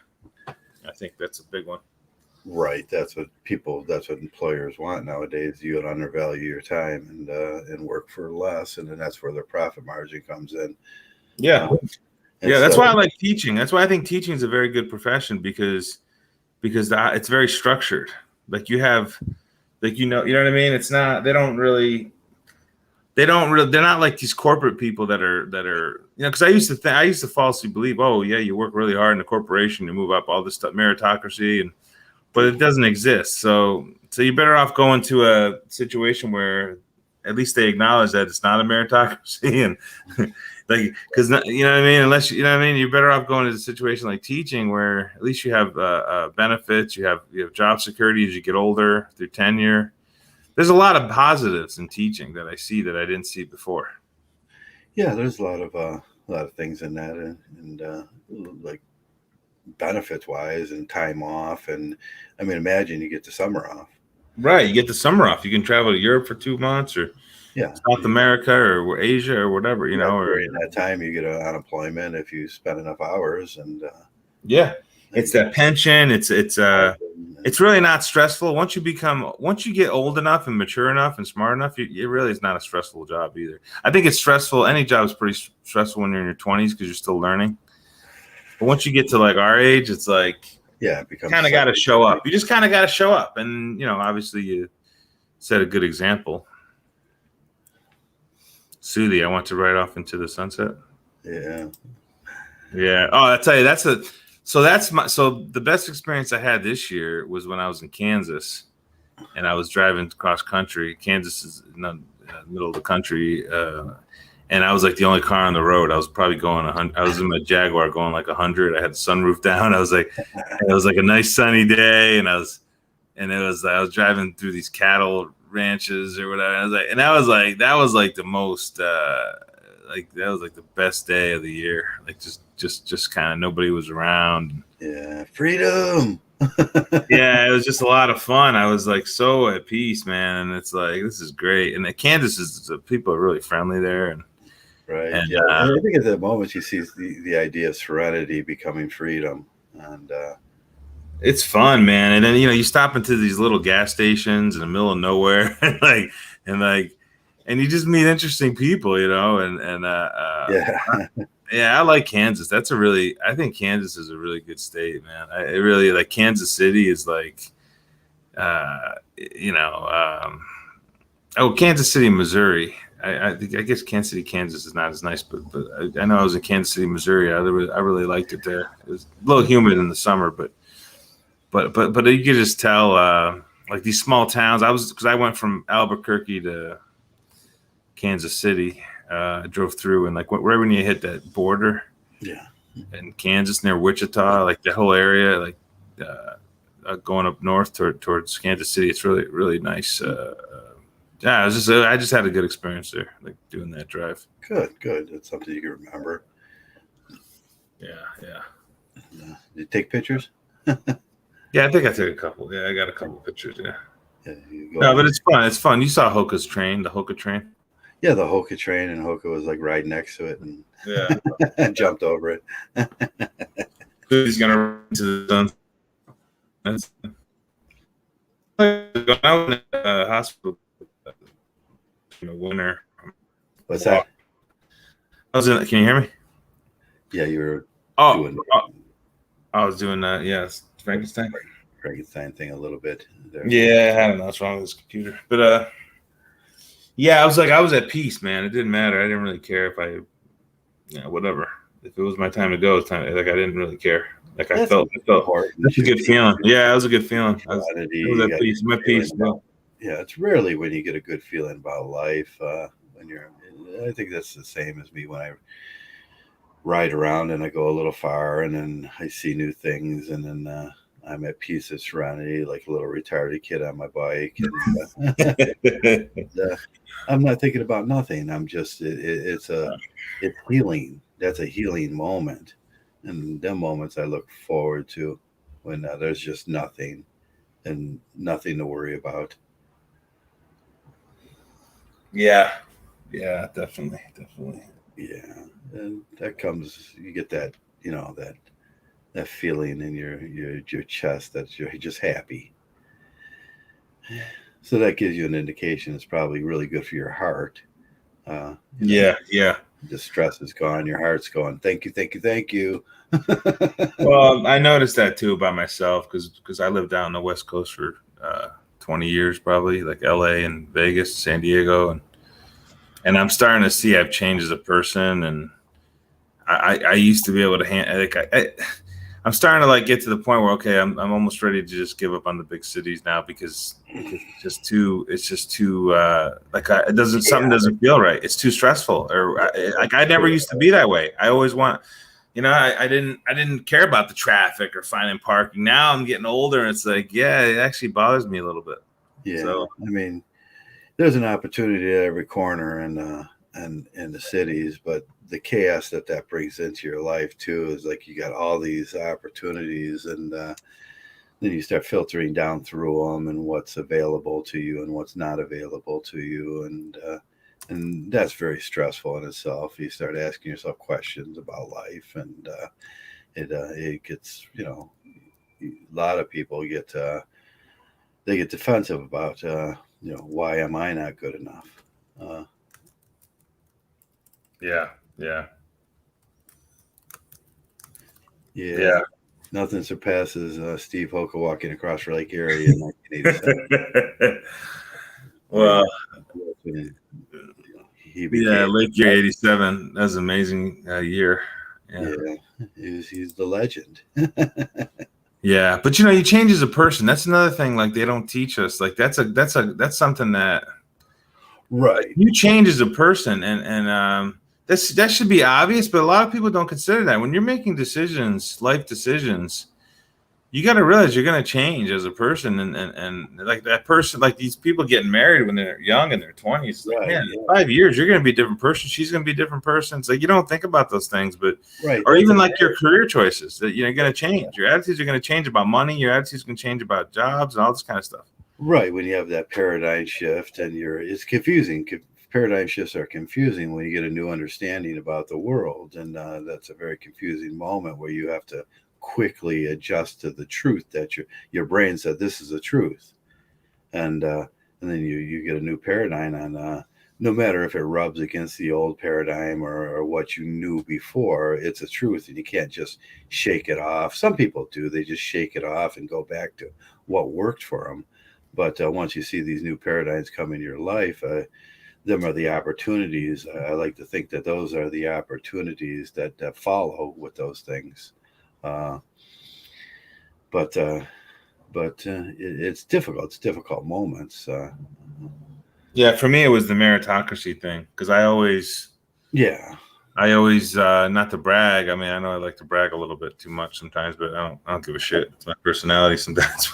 I think that's a big one. Right. That's what employers want nowadays. You would undervalue your time and work for less, and then that's where their profit margin comes in. Yeah, yeah. That's Instead why I of, like teaching. That's why I think teaching is a very good profession because it's very structured. Like you have, like you know what I mean. It's not. They don't really. They're not like these corporate people that are Because I used to falsely believe, oh yeah, you work really hard in a corporation to move up all this stuff, meritocracy, but it doesn't exist. So you're better off going to a situation where at least they acknowledge that it's not a meritocracy and like because you know what I mean. Unless you know what I mean, you're better off going to a situation like teaching where at least you have benefits, you have job security as you get older through tenure. There's a lot of positives in teaching that I see that I didn't see before. yeah, there's a lot of things in that, and like benefits wise and time off, and I mean, imagine you get the summer off. Right, you get the summer off. You can travel to Europe for 2 months or Yeah. South America or Asia or whatever, Yeah, or during that time you get unemployment if you spend enough hours, yeah, and it's get that pension. and It's really not stressful once you get old enough and mature enough and smart enough. It really is not a stressful job either. I think it's stressful. Any job is pretty stressful when you're in your 20s because you're still learning. But once you get to like our age, it's like yeah, it becomes kind of got to show up. You just kind of got to show up, and obviously you set a good example. Soothie, I want to ride off into the sunset. Yeah. Yeah. Oh, I tell you, so the best experience I had this year was when I was in Kansas and I was driving cross country. Kansas is in the middle of the country. And I was like the only car on the road. I was probably going 100. I was in my Jaguar going like 100. I had the sunroof down. It was like a nice sunny day. And I was driving through these cattle ranches or whatever. That was like the most, that was like the best day of the year. Like just kind of nobody was around. Yeah, freedom. Yeah, it was just a lot of fun. I was like so at peace, man. And it's like this is great. And Kansas people are really friendly there. And Right. and Yeah. And I think at the moment you see the idea of serenity becoming freedom, and it's fun, man. And then you stop into these little gas stations in the middle of nowhere, and you just meet interesting people, yeah, Yeah, I like Kansas. I think Kansas is a really good state, man. It really like Kansas City is like, Kansas City, Missouri. I guess Kansas City, Kansas is not as nice, but I know I was in Kansas City, Missouri. I really liked it there. It was a little humid in the summer, but you could just tell, like these small towns. Because I went from Albuquerque to Kansas City. I drove through and like right when you hit that border, yeah, in Kansas near Wichita, like the whole area, like going up north towards Kansas City, it's really really nice. Yeah, I just had a good experience there, like doing that drive. good. That's something you can remember. Yeah. Did you take pictures? Yeah, I think I took a couple. Yeah, I got a couple pictures. Yeah. No, But it's fun. It's fun. You saw Hoka's train, the Hoka train. Yeah, the Hoka train, and Hoka was like right next to it, and Yeah, jumped over it. he's gonna run to the sun. That's when I was in the hospital in the winter. What's that? Can you hear me? Yeah, you were Oh, doing I was doing that. Yes, Frankenstein. Frankenstein thing a little bit there. Yeah, I don't know what's wrong with this computer, but yeah, I was at peace, man. It didn't matter. I didn't really care if whatever. If it was my time to go, it's time. Like I didn't really care. Like I felt important. That's a good feeling. Yeah, it was a good feeling. I was at peace. My peace. Yeah, it's rarely when you get a good feeling about life. I think that's the same as me when I ride around and I go a little far and then I see new things and then I'm at peace and serenity, like a little retarded kid on my bike, and uh, I'm not thinking about nothing. I'm just it's healing. That's a healing moment, and them moments I look forward to when there's just nothing and nothing to worry about. Yeah, yeah, definitely, definitely. Yeah, and that comes. You get that, that feeling in your chest that you're just happy. So that gives you an indication it's probably really good for your heart. Uh, you know, Yeah, yeah. the stress is gone, your heart's going. Thank you, thank you, thank you. Well, I noticed that too by myself because I lived out on the West Coast for 20 years, probably like LA and Vegas, San Diego, and I'm starting to see I've changed as a person, and I used to be able to I'm starting to like get to the point where okay, I'm almost ready to just give up on the big cities now because it's just too it doesn't something doesn't feel right. It's too stressful or like I never used to be that way. I always want I didn't care about the traffic or finding parking. Now I'm getting older and it's like yeah, it actually bothers me a little bit. Yeah, So I mean, there's an opportunity at every corner and in the cities, but the chaos that brings into your life too is like you got all these opportunities, and then you start filtering down through them and what's available to you and what's not available to you, and that's very stressful in itself. You start asking yourself questions about life, and it gets a lot of people get they get defensive about why am I not good enough? Uh, yeah, yeah, yeah, yeah. nothing surpasses Steve Hoka walking across Lake Erie in 1987. Well, He yeah, became Lake Year '87. That's an amazing year. Yeah. yeah, he's the legend. Yeah, but you change as a person. That's another thing. Like they don't teach us. Like that's something that like, Right. you change as a person, and that should be obvious. But a lot of people don't consider that when you're making decisions, life decisions. You got to realize you're going to change as a person, and like that person, like these people getting married when they're young in their 20s. Like Right. man, Yeah. in 5 years you're going to be a different person. She's going to be a different person. It's like you don't think about those things, but Right. or even like your career choices that you're going to change. Your attitudes are going to change about money. Your attitudes can change about jobs and all this kind of stuff. Right. When you have that paradigm shift, and it's confusing. Paradigm shifts are confusing when you get a new understanding about the world, and that's a very confusing moment where you have to quickly adjust to the truth that your brain said this is the truth, and then you get a new paradigm on no matter if it rubs against the old paradigm or what you knew before, it's a truth, and you can't just shake it off. Some people do; they just shake it off and go back to what worked for them. But once you see these new paradigms come in your life, them are the opportunities. I like to think that those are the opportunities that follow with those things. Uh, but it's difficult. It's difficult moments. Yeah, for me it was the meritocracy thing because Yeah, not to brag. I mean, I know I like to brag a little bit too much sometimes, but I don't give a shit. It's my personality sometimes.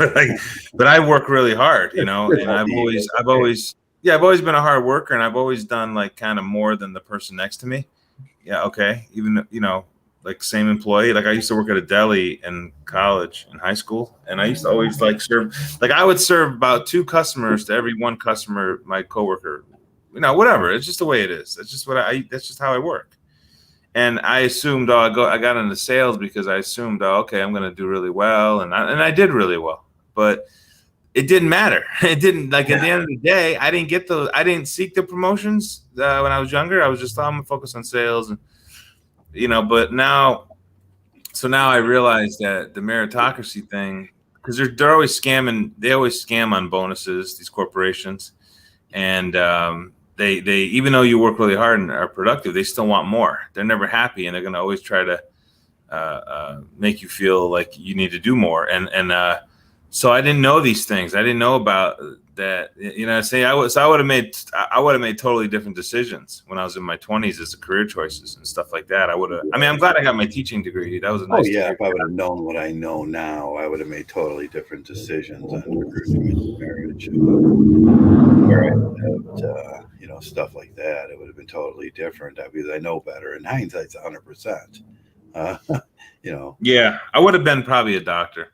But I work really hard, it's and healthy ego. I've always been a hard worker, and I've always done like kind of more than the person next to me. Yeah, okay. Even like same employee. Like I used to work at a deli in college and high school, and I used to always like serve. Like I would serve about 2 customers to every one customer my coworker. Whatever. It's just the way it is. That's just That's just how I work. And I assumed, I got into sales because I assumed, okay, I'm going to do really well, and I did really well, but it didn't matter. It didn't like at the end of the day, I didn't seek the promotions when I was younger. I was just I'm gonna focus on sales, and but now I realize that the meritocracy thing because they're always scamming. They always scam on bonuses. These corporations, and they even though you work really hard and are productive, they still want more. They're never happy, and they're going to always try to make you feel like you need to do more. And so I didn't know these things. I didn't know about say I would have made totally different decisions when I was in my 20s as career choices and stuff like that. I'm glad I got my teaching degree. That was a Oh nice yeah, degree. if I would have known what I know now, I would have made totally different decisions on recruitment, marriage, where I stuff like that. It would have been totally different because I know better. In hindsight, it's 100%. Uh, you know, Yeah, I would have been probably a doctor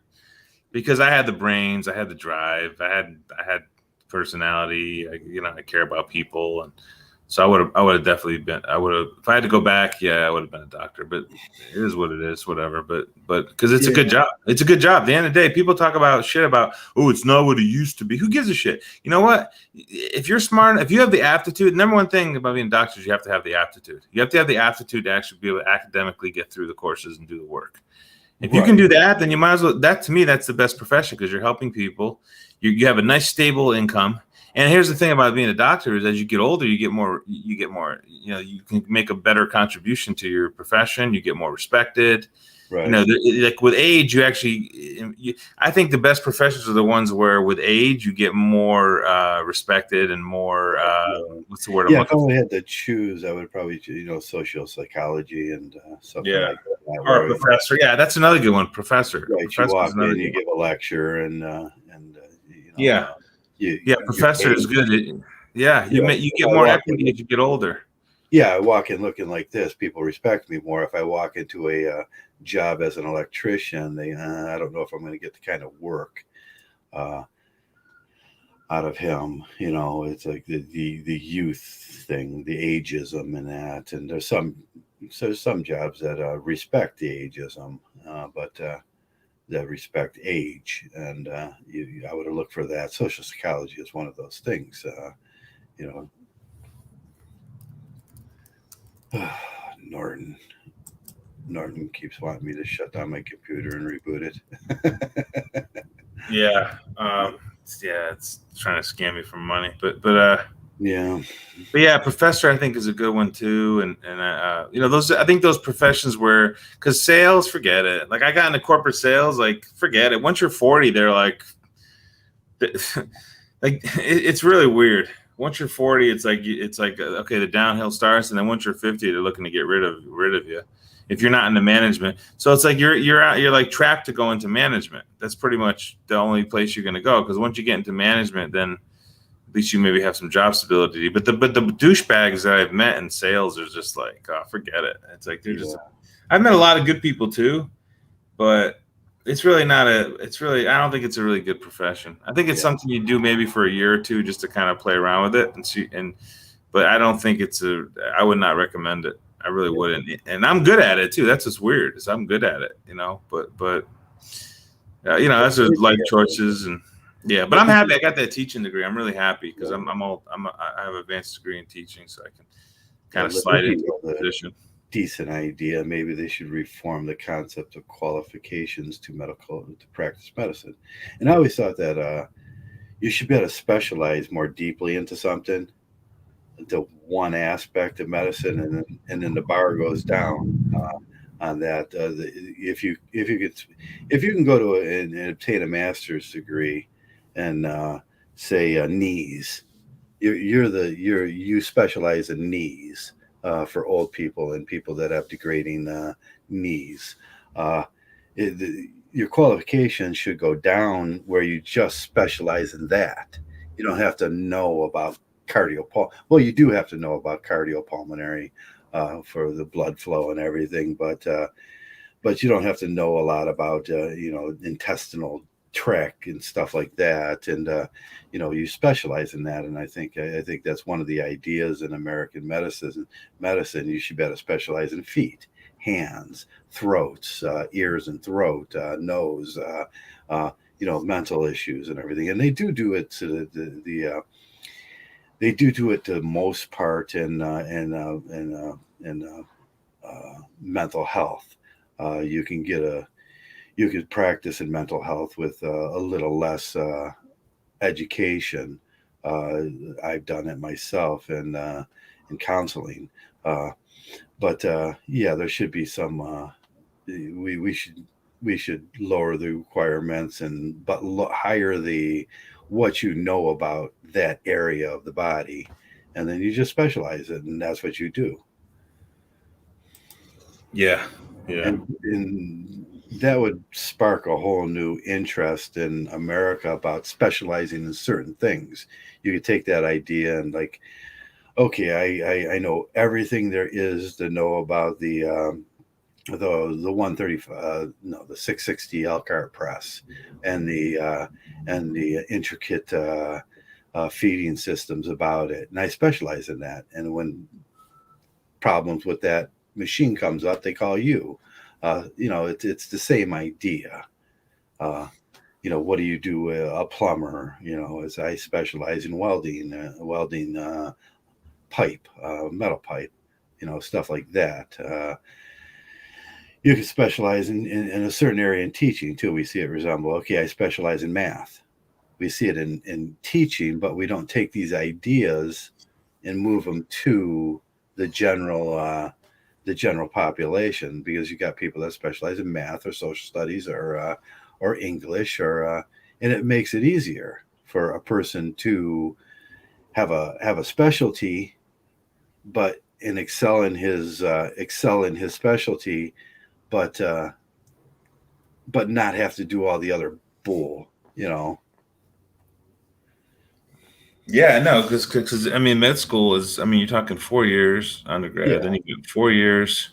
because I had the brains, I had the drive, I had personality. I care about people, and so I would have definitely been. I would have if I had to go back. Yeah, I would have been a doctor. But it is what it is. Whatever. But because it's a yeah, good job. It's a good job. At the end of the day, people talk about shit about it's not what it used to be. Who gives a shit? You know what? If you're smart, if you have the aptitude, number one thing about being doctors, you have to have the aptitude. You have to have the aptitude to actually be able to academically get through the courses and do the work. If you can right. do that, then you might as well. That to me, that's the best profession because you're helping people. You have a nice stable income. And here's the thing about being a doctor is as you get older, you get more. You can make a better contribution to your profession. You get more respected. Right. Like with age, I think the best professions are the ones where with age you get more respected and more. What's the word I'm Yeah, if I looking for? only had to choose, I would probably choose, social psychology and something Yeah, like that. or a Where professor. Yeah, that's another good one. Professor. right, you Professor is walk another in, good you one. give a lecture, and Yeah. Yeah, you're professor paid. is good. Yeah, Yeah, you if get I more walk in, equity as you get older. yeah, I walk in looking like this, people respect me more. If I walk into a job as an electrician, I don't know if I'm going to get the kind of work uh, out of him. It's like the youth thing, the ageism and that. And there's some jobs that respect the ageism, but that respect age. And I would have looked for that. Social psychology is one of those things. You know, Norton. Norton keeps wanting me to shut down my computer and reboot it. Yeah. It's trying to scam me for money. Yeah. But yeah, professor I think is a good one too. And those I think those professions where because sales, forget it. Like I got into corporate sales, like forget it. Once you're 40, they're like it's really weird. Once you're 40, it's like okay, the downhill starts, and then once you're 50, they're looking to get rid of you if you're not into management. So it's like you're like trapped to go into management. That's pretty much the only place you're going to go because once you get into management, then at least you maybe have some job stability. But the douchebags that I've met in sales are just like, oh, forget it. It's like they're just. Yeah. I've met a lot of good people too, but it's really not I don't think it's a really good profession. I think it's Yeah. something you do maybe for a year or two just to kind of play around with it and see but I don't think I would not recommend it. I really Yeah. wouldn't. And I'm good at it too. That's what's weird is I'm good at it, but that's just life choices and yeah, but I I'm think happy I got that teaching degree. I'm really happy because yeah, I have an advanced degree in teaching so I can yeah, kind of slide Liberty into has a a position. decent idea. Maybe they should reform the concept of qualifications to practice medicine. And I always thought that you should be able to specialize more deeply into one aspect of medicine, and then the bar goes down on that. If you can go to and obtain a master's degree and say knees, you specialize in knees for old people and people that have degrading knees. Uh, your qualifications should go down where you just specialize in that. You don't have to know about well, you do have to know about cardiopulmonary for the blood flow and everything, but you don't have to know a lot about intestinal tract and stuff like that. And you specialize in that. And I think that's one of the ideas in American medicine. You should be able to specialize in feet, hands, throats, ears and throat, nose, mental issues and everything. And they do it to they do it to the most part in mental health. You can you could practice in mental health with a little less education. I've done it myself in counseling, uh, but yeah, there should be some. We should lower the requirements but higher the what you know about that area of the body, and then you just specialize it, and that's what you do. Yeah. Yeah. And that would spark a whole new interest in America about specializing in certain things. You could take that idea and like, okay, I know everything there is to know about the 130 no, the 660 Elkhart press, and the intricate feeding systems about it, and I specialize in that. And when problems with that machine comes up, they call you. It's the same idea. Uh, what do you do? A plumber, as I specialize in welding pipe, metal pipe, stuff like that. You can specialize in a certain area in teaching too. We see it resemble, okay, I specialize in math. We see it in teaching, but we don't take these ideas and move them to the general population, because you got people that specialize in math or social studies or English and it makes it easier for a person to have a specialty, but and excel in his specialty, but not have to do all the other bull, Yeah, no, because I mean, med school is, I mean, you're talking 4 years undergrad, Yeah. then you get 4 years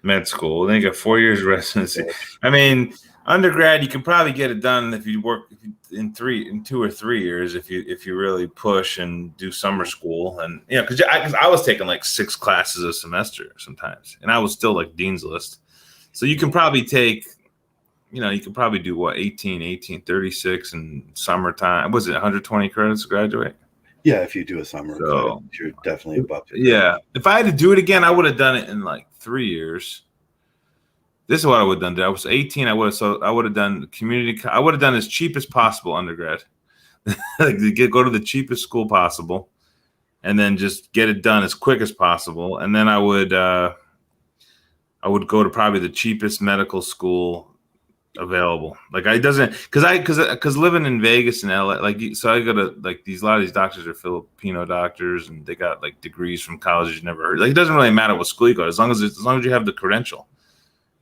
med school, then you got 4 years residency. I mean, undergrad, you can probably get it done if you work in 2 or 3 years if you really push and do summer school. And because I was taking like 6 classes a semester sometimes, and I was still like dean's list. So you can probably take, you could probably do what, 18, 36 in summertime. Was it 120 credits to graduate? Yeah, if you do a summer So, class, you're definitely above it. Yeah. If I had to do it again, I would have done it in like 3 years. This is what I would have done. I was 18. I would have done community. I would have done as cheap as possible undergrad. Go to the cheapest school possible, and then just get it done as quick as possible. And then I would go to probably the cheapest medical school available. Like because living in Vegas and LA, so I go to like a lot of these doctors are Filipino doctors, and they got like degrees from colleges you never heard. Like it doesn't really matter what school you go to, as long as you have the credential.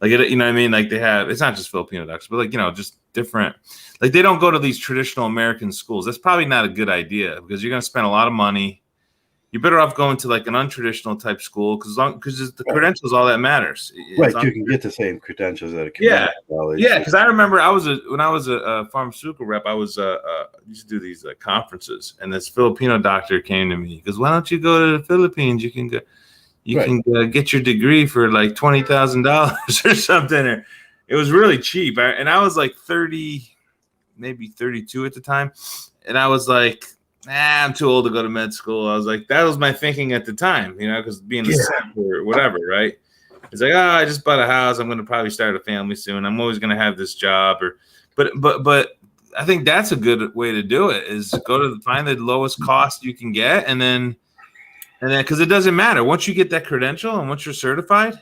Like you know what I mean? Like it's not just Filipino doctors, but just different. Like they don't go to these traditional American schools. That's probably not a good idea, because you're going to spend a lot of money. You're better off going to like an untraditional type school, because the credentials all that matters. Right, you can get the same credentials at a community college. Yeah, because I remember when I was a pharmaceutical rep, I was used to do these conferences, and this Filipino doctor came to me. He goes, "Why don't you go to the Philippines? You can go, can get your degree for like $20,000 or something." Or it was really cheap, and I was like 30, maybe 32 at the time, and I was like, I'm too old to go to med school. I was like, that was my thinking at the time, because being a simp or whatever, right? It's like, I just bought a house. I'm going to probably start a family soon. I'm always going to have this job, but I think that's a good way to do it, is find the lowest cost you can get, and then because it doesn't matter once you get that credential and once you're certified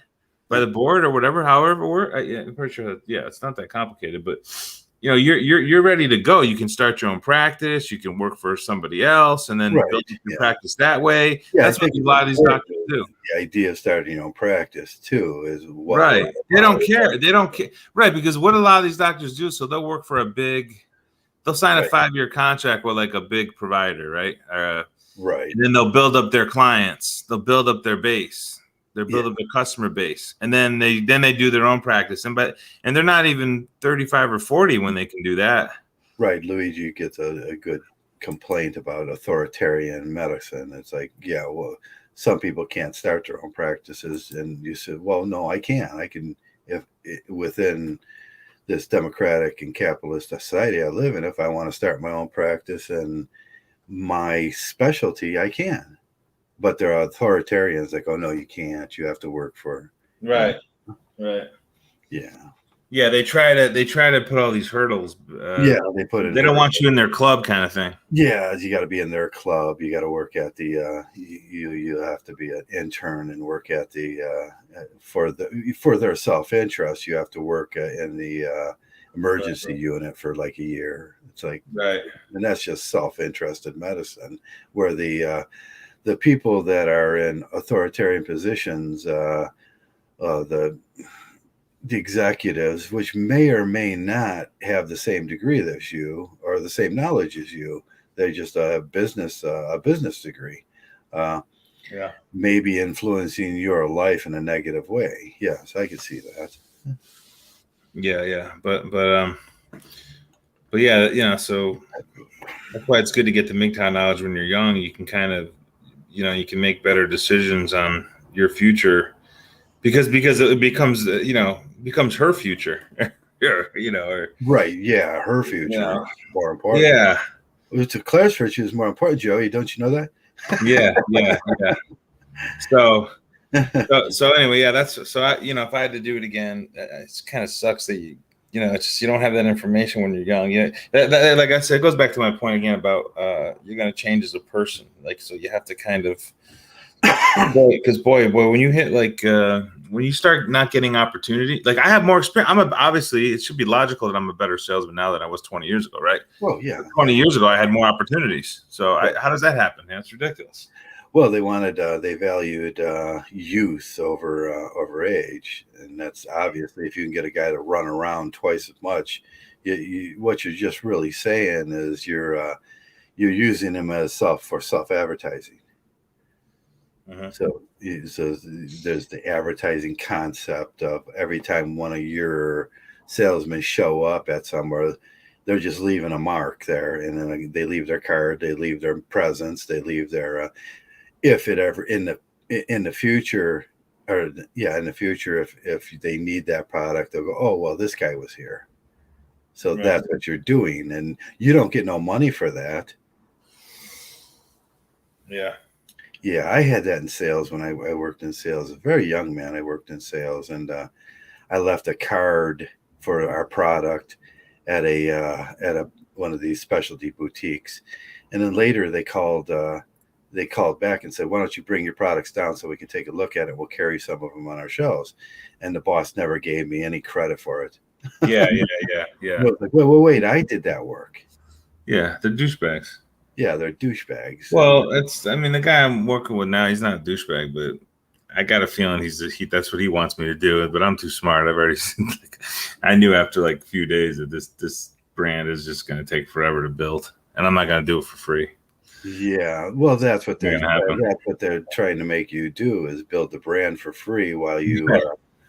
by the board or whatever, however it works. I'm pretty sure. It's not that complicated, but. You're ready to go. You can start your own practice. You can work for somebody else, and then build your practice that way. Yeah, that's what a lot of these doctors do. The idea of starting your own practice too is right. They don't care. They don't care. Right, because what a lot of these doctors do, so they'll work for they'll sign a 5-year contract with like a big provider, right? Right. And then they'll build up their clients. They'll build up their base. They build up a customer base, and then they do their own practice. And they're not even 35 or 40 when they can do that. Right. Luigi gets a good complaint about authoritarian medicine. It's like, well, some people can't start their own practices, and you said, well, no, I can. I can, if within this democratic and capitalist society I live in, if I want to start my own practice and my specialty, I can. But there are authoritarians that go, no, you can't. You have to work for. Right. Right. Yeah. Yeah, they try to put all these hurdles. Yeah, they put in They don't hurdles. want you in their club, kind of thing. Yeah, you got to be in their club. You got to work at the. You have to be an intern and work at the for their self interest. You have to work in the emergency unit for like a year. It's like, Right. and that's just self interested medicine. Where the people that are in authoritarian positions, the executives, which may or may not have the same degree as you or the same knowledge as you, they just have a business degree, uh, Yeah. maybe influencing your life in a negative way. Yes, I could see that. Yeah. But yeah, so that's why it's good to get the Mgtow knowledge when you're young. You can kind of, you can make better decisions on your future because it becomes her future. Or Right. Yeah. Her future is more important. Yeah. To Claire's future is more important, Joey. Don't you know that? Yeah. So anyway, yeah, that's so if I had to do it again, it kind of sucks that it's just you don't have that information when you're young. Yeah, like I said, it goes back to my point again about you're going to change as a person. Like, so you have to kind of, because boy, when you hit like when you start not getting opportunity, like I have more experience. Obviously it should be logical that I'm a better salesman now than I was 20 years ago, right? Well, yeah. 20 years ago, I had more opportunities. So how does that happen? That's ridiculous. Well, they valued youth over age, and that's obviously if you can get a guy to run around twice as much, what you're just really saying is you're using him as self advertising. Uh-huh. So there's the advertising concept of every time one of your salesmen show up at somewhere, they're just leaving a mark there, and then they leave their card, they leave their presence, they leave their if it ever in the future, or in the future, if they need that product, they'll go, oh well, this guy was here. So that's what you're doing, and you don't get no money for that. Yeah, I had that in sales when I worked in sales. A very young man, I worked in sales, and I left a card for our product at a one of these specialty boutiques, and then later they called back and said, why don't you bring your products down so we can take a look at it? We'll carry some of them on our shelves. And the boss never gave me any credit for it. Yeah. I was like, well, wait, I did that work. Yeah, they're douchebags. Yeah, they're douchebags. Well, the guy I'm working with now, he's not a douchebag, but I got a feeling that's what he wants me to do. But I'm too smart. I've already I knew after like a few days that this brand is just going to take forever to build, and I'm not going to do it for free. Yeah, well, that's what they're trying to make you do, is build the brand for free while you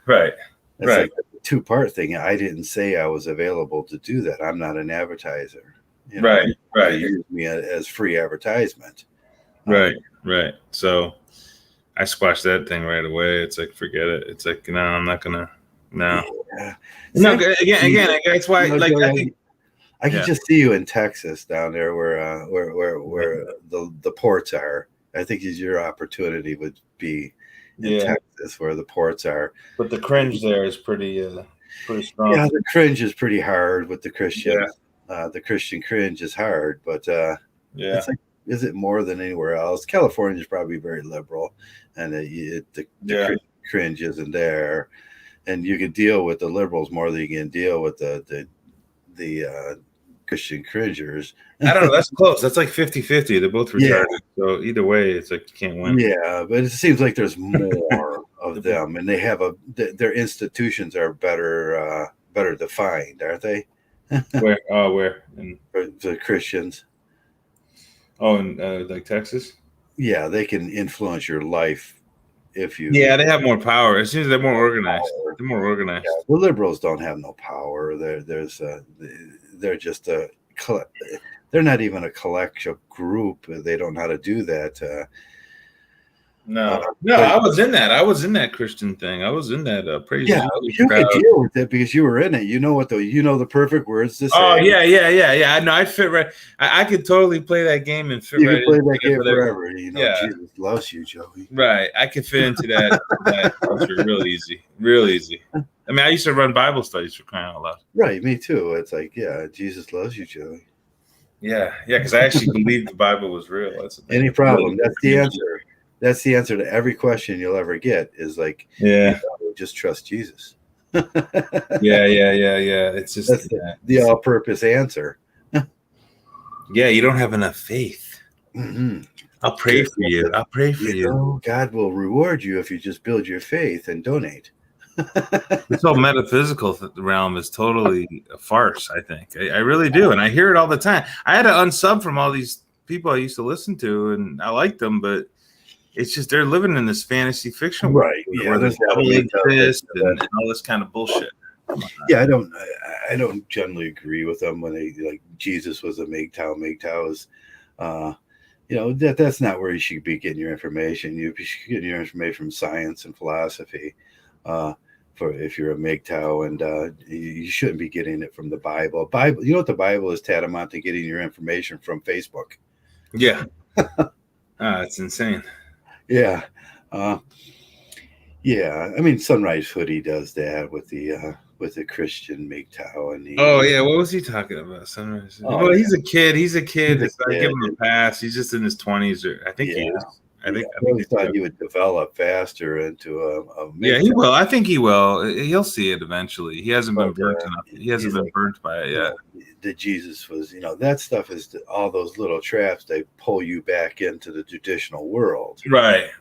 right. It's like a two-part thing. I didn't say I was available to do that. I'm not an advertiser. Right. You use me as free advertisement. Right. So I squashed that thing right away. It's like, forget it. It's like, no, I'm not gonna. No. Yeah. No. Again. That's why. I can just see you in Texas down there, where the ports are. I think your opportunity would be in Texas, where the ports are. But the cringe there is pretty strong. Yeah, the cringe is pretty hard with the Christians. The Christian cringe is hard, but it's like, is it more than anywhere else? California is probably very liberal, and the cringe isn't there, and you can deal with the liberals more than you can deal with the Christian cringers. I don't know. That's close. That's like 50-50. They're both retarded. Yeah. So either way, it's like you can't win. Yeah, but it seems like there's more of them, and they have their institutions are better defined, aren't they? Where? Where? For the Christians. Oh, in like Texas? Yeah, they can influence your life if you. Yeah, they have more power. It seems they're more organized. They're more organized. Yeah, the liberals don't have no power. They're just they're not even a collective group. They don't know how to do that. No, I was in that. I was in that Christian thing. I was in that praise. Yeah, you could deal with it because you were in it. You know the perfect words to say. Oh yeah. I know. I fit right. I could totally play that game and fit right. You could play that game forever. Jesus loves you, Joey. Right. I could fit into that culture real easy. I mean, I used to run Bible studies for crying out loud. Right, me too. It's like, yeah, Jesus loves you, Joey. Yeah, because I actually believed the Bible was real. That's the thing. Any problem? That's the answer. That's the answer to every question you'll ever get. Is like, Yeah, just trust Jesus. yeah. It's just That's the all-purpose answer. Yeah, you don't have enough faith. Mm-hmm. I'll pray for you. I'll pray for you. God will reward you if you just build your faith and donate. This whole metaphysical realm is totally a farce, I think. I really do. And I hear it all the time. I had to unsub from all these people I used to listen to, and I liked them, but it's just they're living in this fantasy fiction world, right? Yeah, where the devil exists and all this kind of bullshit. Yeah, I don't generally agree with them when they like Jesus was a Mgtow. Mgtow is, that's not where you should be getting your information. You should get your information from science and philosophy. For if you're a Mgtow, and you shouldn't be getting it from the Bible. You know what the Bible is tantamount to getting your information from Facebook. Yeah, it's insane. Yeah, yeah. I mean, Sunrise Hoodie does that with the Christian Mgtow and the. Oh yeah, what was he talking about? Sunrise. Oh, he's a kid. He's a kid. I give him a pass. He's just in his 20s, or I think he is. I always thought he would develop faster into a yeah, he will. I think he will. He'll see it eventually. He hasn't been burnt enough. He hasn't been burnt by it yet. The Jesus was, that stuff is all those little traps. They pull you back into the traditional world. Right.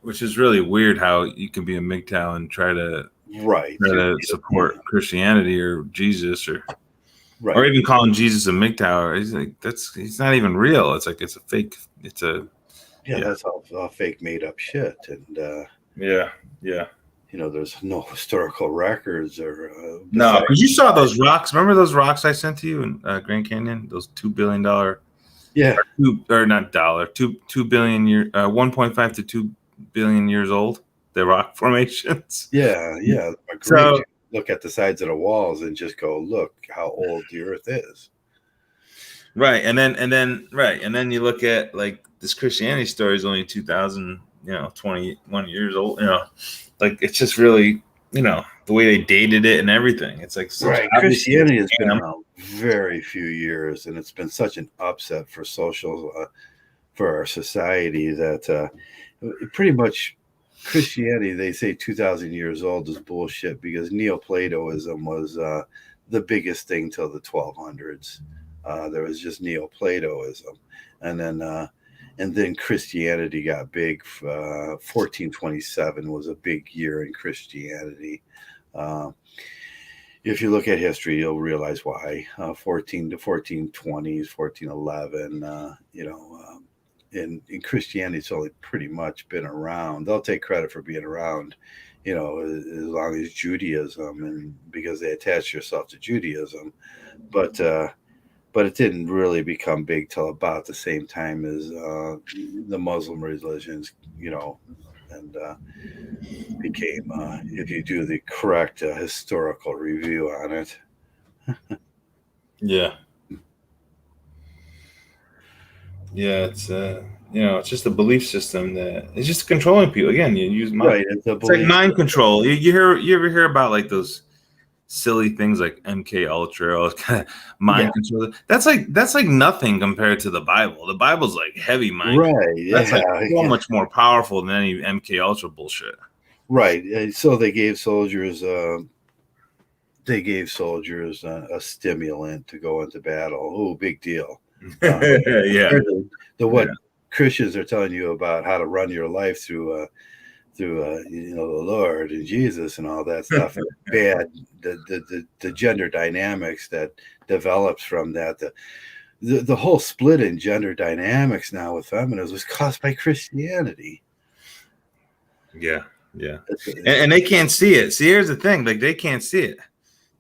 Which is really weird how you can be a Mgtow and try to support Christianity or Jesus or even calling Jesus a Mgtow. He's like, he's not even real. It's like it's a fake. That's all fake, made up shit, and yeah. There's no historical records or no, because you saw those rocks. Remember those rocks I sent to you in Grand Canyon? Those $2 billion, not dollar, 2 billion year, 1.5 to 2 billion years old. The rock formations. Yeah. So look at the sides of the walls and just go, look how old the Earth is. Right, and then you look at like this Christianity story is only 2000, 21 years old. Like it's just really, the way they dated it and everything. It's like Christianity has been around very few years, and it's been such an upset for for our society that pretty much Christianity, they say 2,000 years old is bullshit because Neoplatonism was the biggest thing till the 1200s. There was just Neoplatonism, and then Christianity got big. 1427 was a big year in Christianity. If you look at history, you'll realize why. 1420s, 1411. In Christianity, it's only pretty much been around. They'll take credit for being around, as long as Judaism, and because they attach yourself to Judaism, but it didn't really become big till about the same time as the Muslim religions, and became, if you do the correct historical review on it. Yeah. Yeah, it's it's just a belief system that it's just controlling people. Again, you use mind. Right, it's like mind control. You ever hear about like those silly things like MK Ultra or kind of mind control? That's like nothing compared to the Bible. The Bible's like heavy mind. Right. That's like so much more powerful than any MK Ultra bullshit. Right. So they gave soldiers a stimulant to go into battle. Oh, big deal. What Christians are telling you about how to run your life through the Lord and Jesus and all that stuff. Bad. The gender dynamics that develops from that. The whole split in gender dynamics now with feminism was caused by Christianity. Yeah. And they can't see it. See, here's the thing: like they can't see it.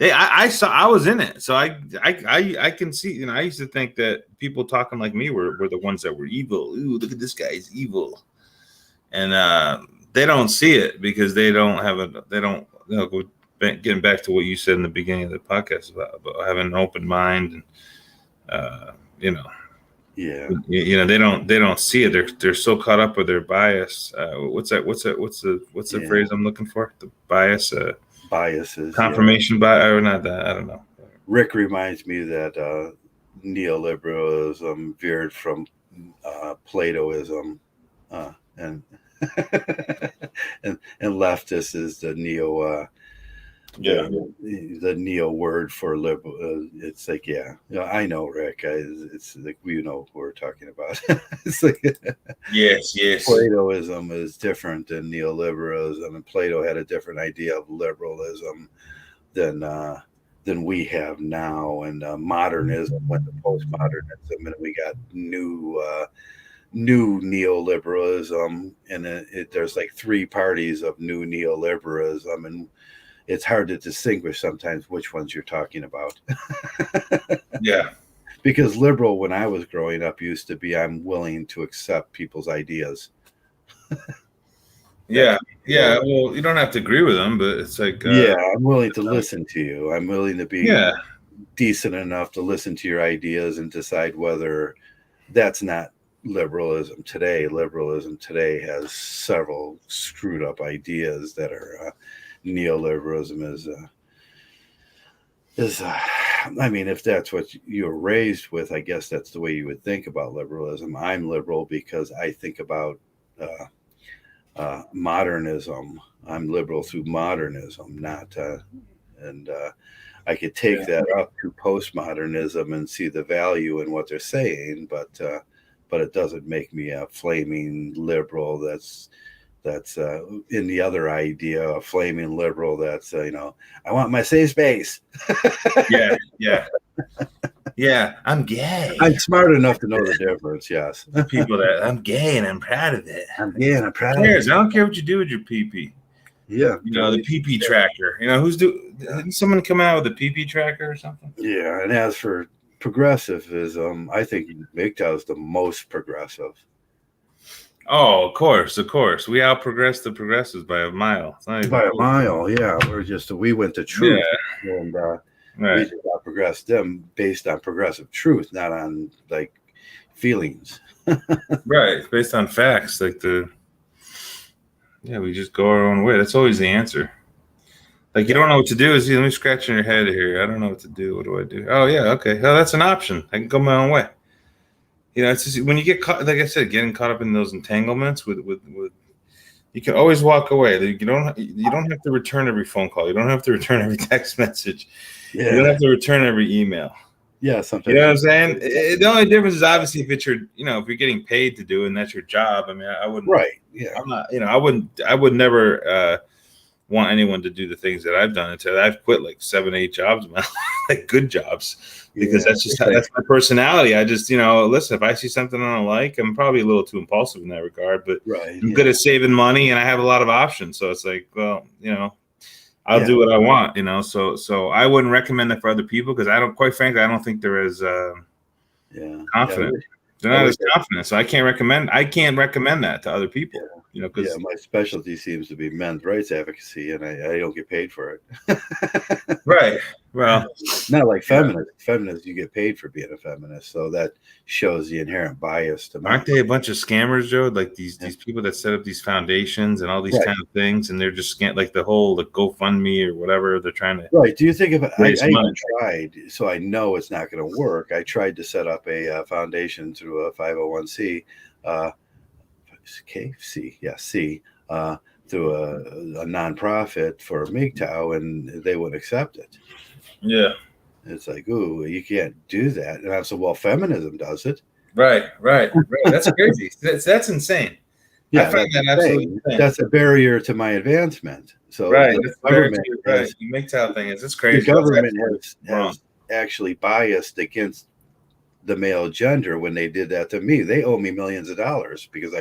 I was in it, so I can see. I used to think that people talking like me were the ones that were evil. Ooh, look at this guy, he's evil, and they don't see it because they don't have getting back to what you said in the beginning of the podcast about having an open mind and Yeah. They don't see it. They're so caught up with their bias. What's the Yeah. phrase I'm looking for? The bias, Biases. Yeah. confirmation bias, or not that? I don't know. Rick reminds me that neoliberalism veered from Platoism, and and leftist is the Yeah. the neo word for liberal. It's like, yeah, I know, Rick. It's like, we know what we're talking about. It's like Yes. Platoism is different than neoliberalism, and Plato had a different idea of liberalism than we have now. And modernism went to postmodernism, and we got new neoliberalism, and there's like three parties of new neoliberalism, and it's hard to distinguish sometimes which ones you're talking about. Yeah. Because liberal, when I was growing up, used to be, I'm willing to accept people's ideas. Yeah. Yeah. Well, you don't have to agree with them, but it's like, Yeah, I'm willing to listen to you. I'm willing to be yeah. decent enough to listen to your ideas and decide whether that's not liberalism today. Liberalism today has several screwed up ideas that are neoliberalism is I mean, if that's what you were raised with, I guess that's the way you would think about liberalism. I'm liberal because I think about modernism. I'm liberal through modernism, not and I could take that up to postmodernism and see the value in what they're saying, but it doesn't make me a flaming liberal. That's in the other idea, a flaming liberal. That's I want my safe space. Yeah. I'm gay. I'm smart enough to know the difference. Yes, People that I'm gay and I'm proud of it. I'm gay and I'm proud Who of cares? it. I don't care what you do with your PP. Yeah, The PP tracker. Didn't someone come out with a PP tracker or something? Yeah, and as for progressivism, I think Mgtow is the most progressive. Oh, of course. We out progressed the progressives by a mile. It's not even By a cool. mile. Yeah, we went to truth, and we Right. just progressed them based on progressive truth, not on like feelings. Right. It's based on facts. We just go our own way. That's always the answer. Like, you don't know what to do. Let me scratch in your head here. I don't know what to do. What do I do? Oh, yeah. Okay. Oh, that's an option. I can go my own way. It's just when you get caught, like I said, getting caught up in those entanglements with you can always walk away. You don't have to return every phone call. You don't have to return every text message. Yeah. You don't have to return every email. Yeah, sometimes. You know what I'm saying? The only difference is obviously if you're getting paid to do it and that's your job. I mean, I wouldn't. Right. Yeah. I'm not. I would never want anyone to do the things that I've done until I've quit like 7-8 jobs, man, like good jobs, because that's my personality. I just, listen, if I see something I don't like, I'm probably a little too impulsive in that regard, but I'm good at saving money and I have a lot of options. So it's like, well, I'll do what I want, so I wouldn't recommend that for other people because quite frankly, I don't think they're as confident. They're not as confident. So I can't recommend that to other people. Because my specialty seems to be men's rights advocacy, and I don't get paid for it. Right. Well, not like feminists. Feminists, you get paid for being a feminist, so that shows the inherent bias to men. Aren't they a bunch of scammers, Joe? Like these people that set up these foundations and all these kind of things, and they're just like the whole GoFundMe or whatever they're trying to. Right. Do you think of? I even tried, so I know it's not going to work. I tried to set up a foundation through a 501c. C through a nonprofit for Mgtow, and they wouldn't accept it. Yeah, it's like, ooh, you can't do that. And I said, well, feminism does it. Right. That's crazy. That's insane. Yeah, I find that absolutely insane. That's a barrier to my advancement. So the government, the Mgtow thing it's crazy. The government has actually biased against the male gender when they did that to me. They owe me millions of dollars because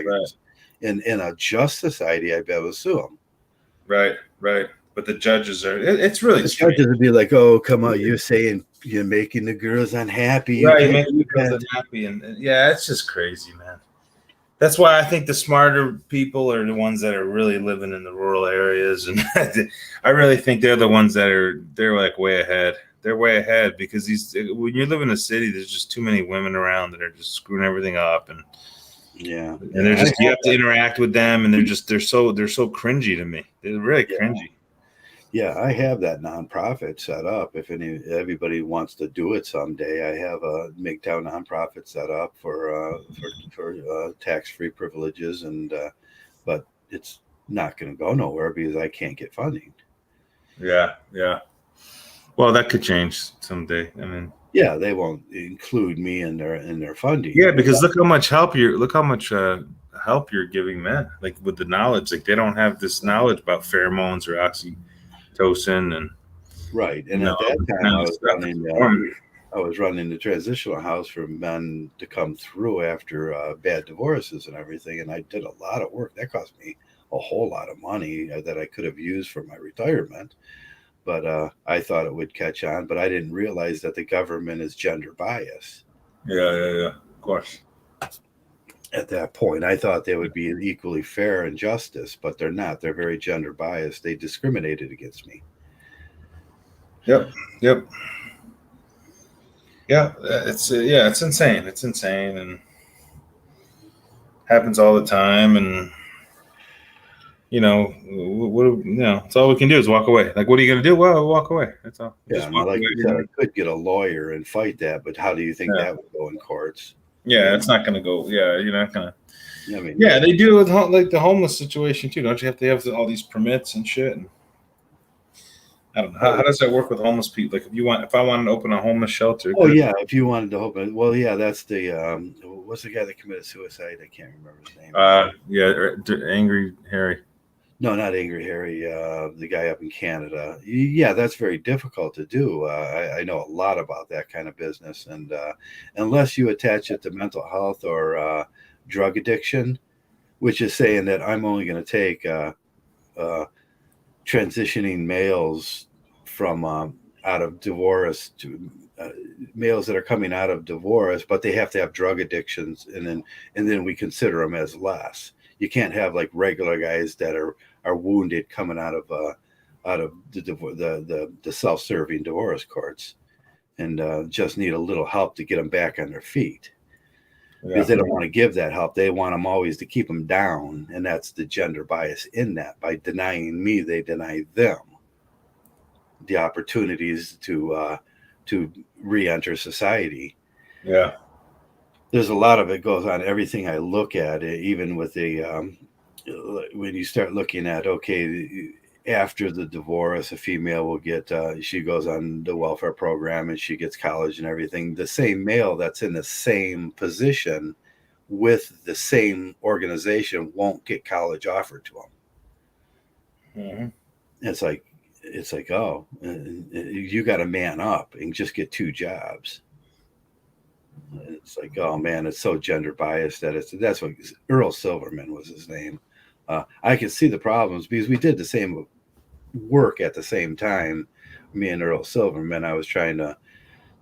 in a just society, I'd be able to sue them. Right. But the judges it's really the judges would be like, oh, come on, you're saying you're making the girls unhappy. Right, making the girls unhappy. And it's just crazy, man. That's why I think the smarter people are the ones that are really living in the rural areas. And I really think they're the ones they're like way ahead. they're way ahead, because when you live in a city, there's just too many women around that are just screwing everything up, and they're just, you have to interact with them, and they're so cringy to me. They're really cringy. Yeah, I have that nonprofit set up. If everybody wants to do it someday, I have a Mgtow nonprofit set up for tax-free privileges, and but it's not going to go nowhere because I can't get funding. Yeah. Well, that could change someday. I mean, yeah, they won't include me in their funding. Yeah, because look how much help you're giving men, like with the knowledge. Like they don't have this knowledge about pheromones or oxytocin and right. And at that time, I was running the transitional house for men to come through after bad divorces and everything, and I did a lot of work. That cost me a whole lot of money that I could have used for my retirement. But I thought it would catch on, but I didn't realize that the government is gender biased. Yeah, of course. At that point, I thought they would be equally fair and justice, but they're not. They're very gender biased. They discriminated against me. Yep. Yeah, it's insane. It's insane, and happens all the time. And it's all we can do is walk away. Like, what are you going to do? Well, walk away. That's all. Yeah, like you said, I could get a lawyer and fight that, but how do you think that would go in courts? Yeah, it's not going to go. Yeah, you're not going to. I mean, they do it with like the homeless situation too. Don't you have to have all these permits and shit? And I don't know. How does that work with homeless people? Like, if I wanted to open a homeless shelter. Oh yeah, if you wanted to open, well, yeah, that's the what's the guy that committed suicide? I can't remember his name. Angry Harry. No, not Angry Harry. The guy up in Canada. Yeah, that's very difficult to do. I know a lot about that kind of business, and unless you attach it to mental health or drug addiction, which is saying that I'm only going to take transitioning males from out of divorce to males that are coming out of divorce, but they have to have drug addictions, and then we consider them as less. You can't have like regular guys that are wounded coming out of the self-serving divorce courts, and just need a little help to get them back on their feet. Because they don't want to give that help. They want them always to keep them down, and that's the gender bias in that. By denying me, they deny them the opportunities to re-enter society. Yeah. There's a lot of it goes on everything I look at, even with the when you start looking at, okay, after the divorce, a female will get she goes on the welfare program and she gets college and everything. The same male that's in the same position with the same organization won't get college offered to him. Mm-hmm. It's like, oh, you got to man up and just get 2 jobs. It's like, oh man, it's so gender biased that's what Earl Silverman was his name. I could see the problems because we did the same work at the same time. Me and Earl Silverman, I was trying to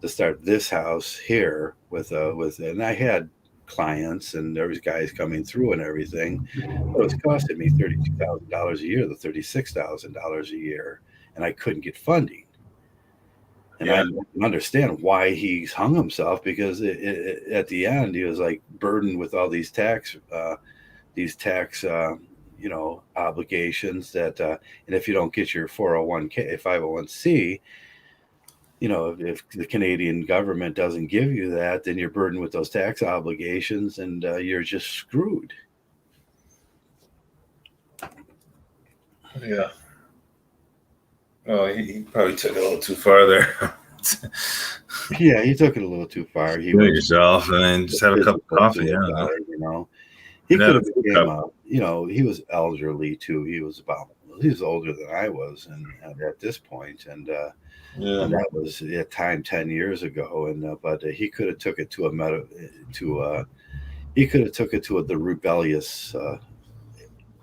start this house here with and I had clients and there was guys coming through and everything. But it was costing me $32,000 a year to $36,000 a year, and I couldn't get funding. And I understand why he hung himself, because at the end he was like burdened with all these tax obligations that and if you don't get your 401k 501c, if the Canadian government doesn't give you that, then you're burdened with those tax obligations, and you're just screwed. Yeah. Oh, he probably took it a little too far there. Yeah, he took it a little too far. He was yourself and then just have a cup of coffee. He could have became he was elderly too. He was older than I was, and at this point, and that was at time 10 years ago. And but he could have took it to the rebellious.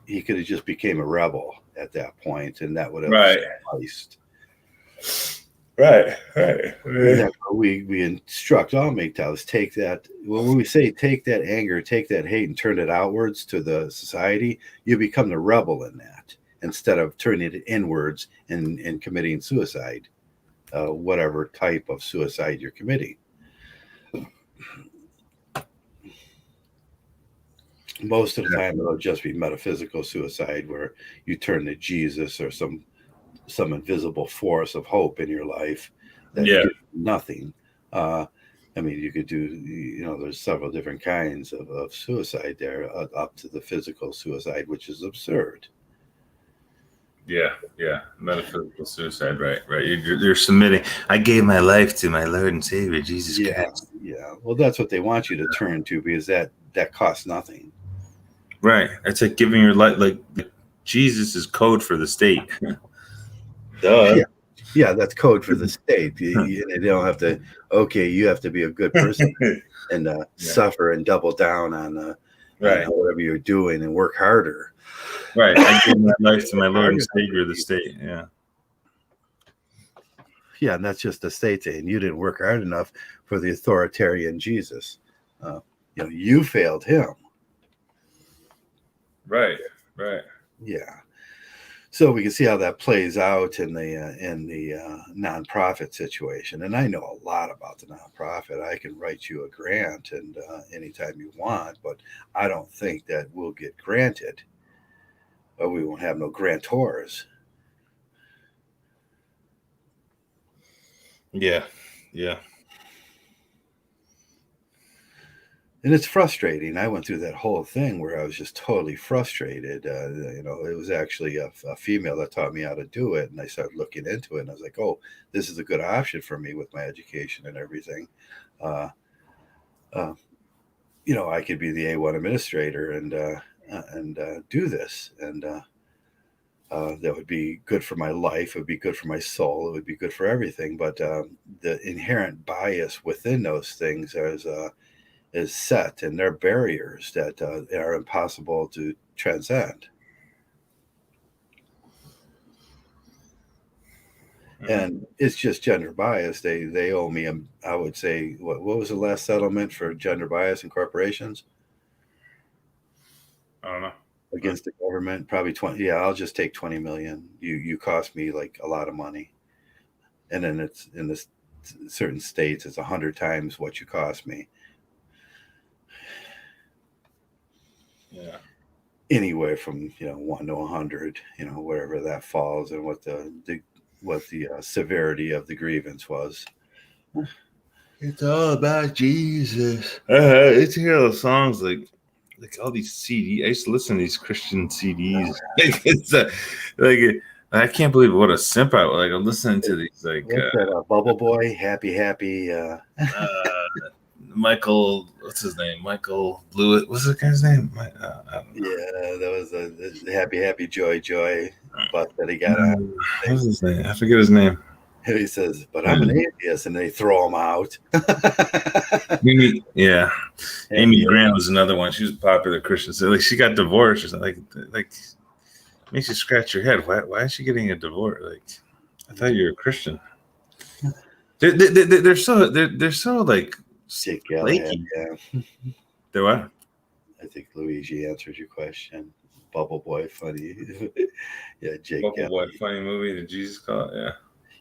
He could have just became a rebel at that point, and that would have sufficed. Right. That's what we instruct all Mgtows. Take that. When we say take that anger, take that hate, and turn it outwards to the society, you become the rebel in that, instead of turning it inwards and committing suicide. whatever type of suicide you're committing. Most of the time, it'll just be metaphysical suicide, where you turn to Jesus or some invisible force of hope in your life that Yeah. gives you nothing. I mean, you could do, there's several different kinds of suicide there, up to the physical suicide, which is absurd. Yeah, metaphysical suicide, right. You're submitting. I gave my life to my Lord and Savior Jesus Christ. Yeah. Well, that's what they want you to turn to, because that costs nothing. Right. It's like giving your life. Like Jesus is code for the state. Duh. Yeah, that's code for the state. They don't have to. Okay, you have to be a good person and suffer and double down on whatever you're doing and work harder. Right. I gave my life to my Lord and Savior, the state. Yeah. Yeah, and that's just the state saying you didn't work hard enough for the authoritarian Jesus. You failed him. Right. Yeah. So we can see how that plays out in the nonprofit situation. And I know a lot about the nonprofit. I can write you a grant and anytime you want, but I don't think that we'll get granted. Or we won't have no grantors. Yeah. And it's frustrating. I went through that whole thing where I was just totally frustrated. It was actually a female that taught me how to do it. And I started looking into it. And I was like, oh, this is a good option for me with my education and everything. I could be the A1 administrator and do this. And that would be good for my life. It would be good for my soul. It would be good for everything. But the inherent bias within those things is set, and they're barriers that are impossible to transcend. And it's just gender bias. They owe me, I would say, what was the last settlement for gender bias in corporations? I don't know. Against the government, probably 20. Yeah, I'll just take 20 million. You cost me like a lot of money. And then it's in this certain states, it's 100 times what you cost me. Yeah. Anywhere from 1 to 100, wherever that falls, and what the severity of the grievance was. It's all about Jesus. It's hear those songs like all these CDs. I used to listen to these Christian CDs. I can't believe what a simp I was. Like I'm listening to these Bubble Boy, happy. Michael, what's his name? Michael Lewis. What's the guy's name? I don't know. Yeah, that was the happy joy butt that he got on. What's his name? I forget his name. He says, "But I'm an atheist," and they throw him out. Yeah, Amy Grant was another one. She was a popular Christian. So she got divorced or something. Like makes you scratch your head. Why is she getting a divorce? Like, I thought you were a Christian. They're so like. Jake Callahan, yeah. Do what? I think Luigi answered your question. Bubble Boy, funny. Yeah, Jake Bubble Callahan. Boy, funny movie. Did Jesus call it? Yeah.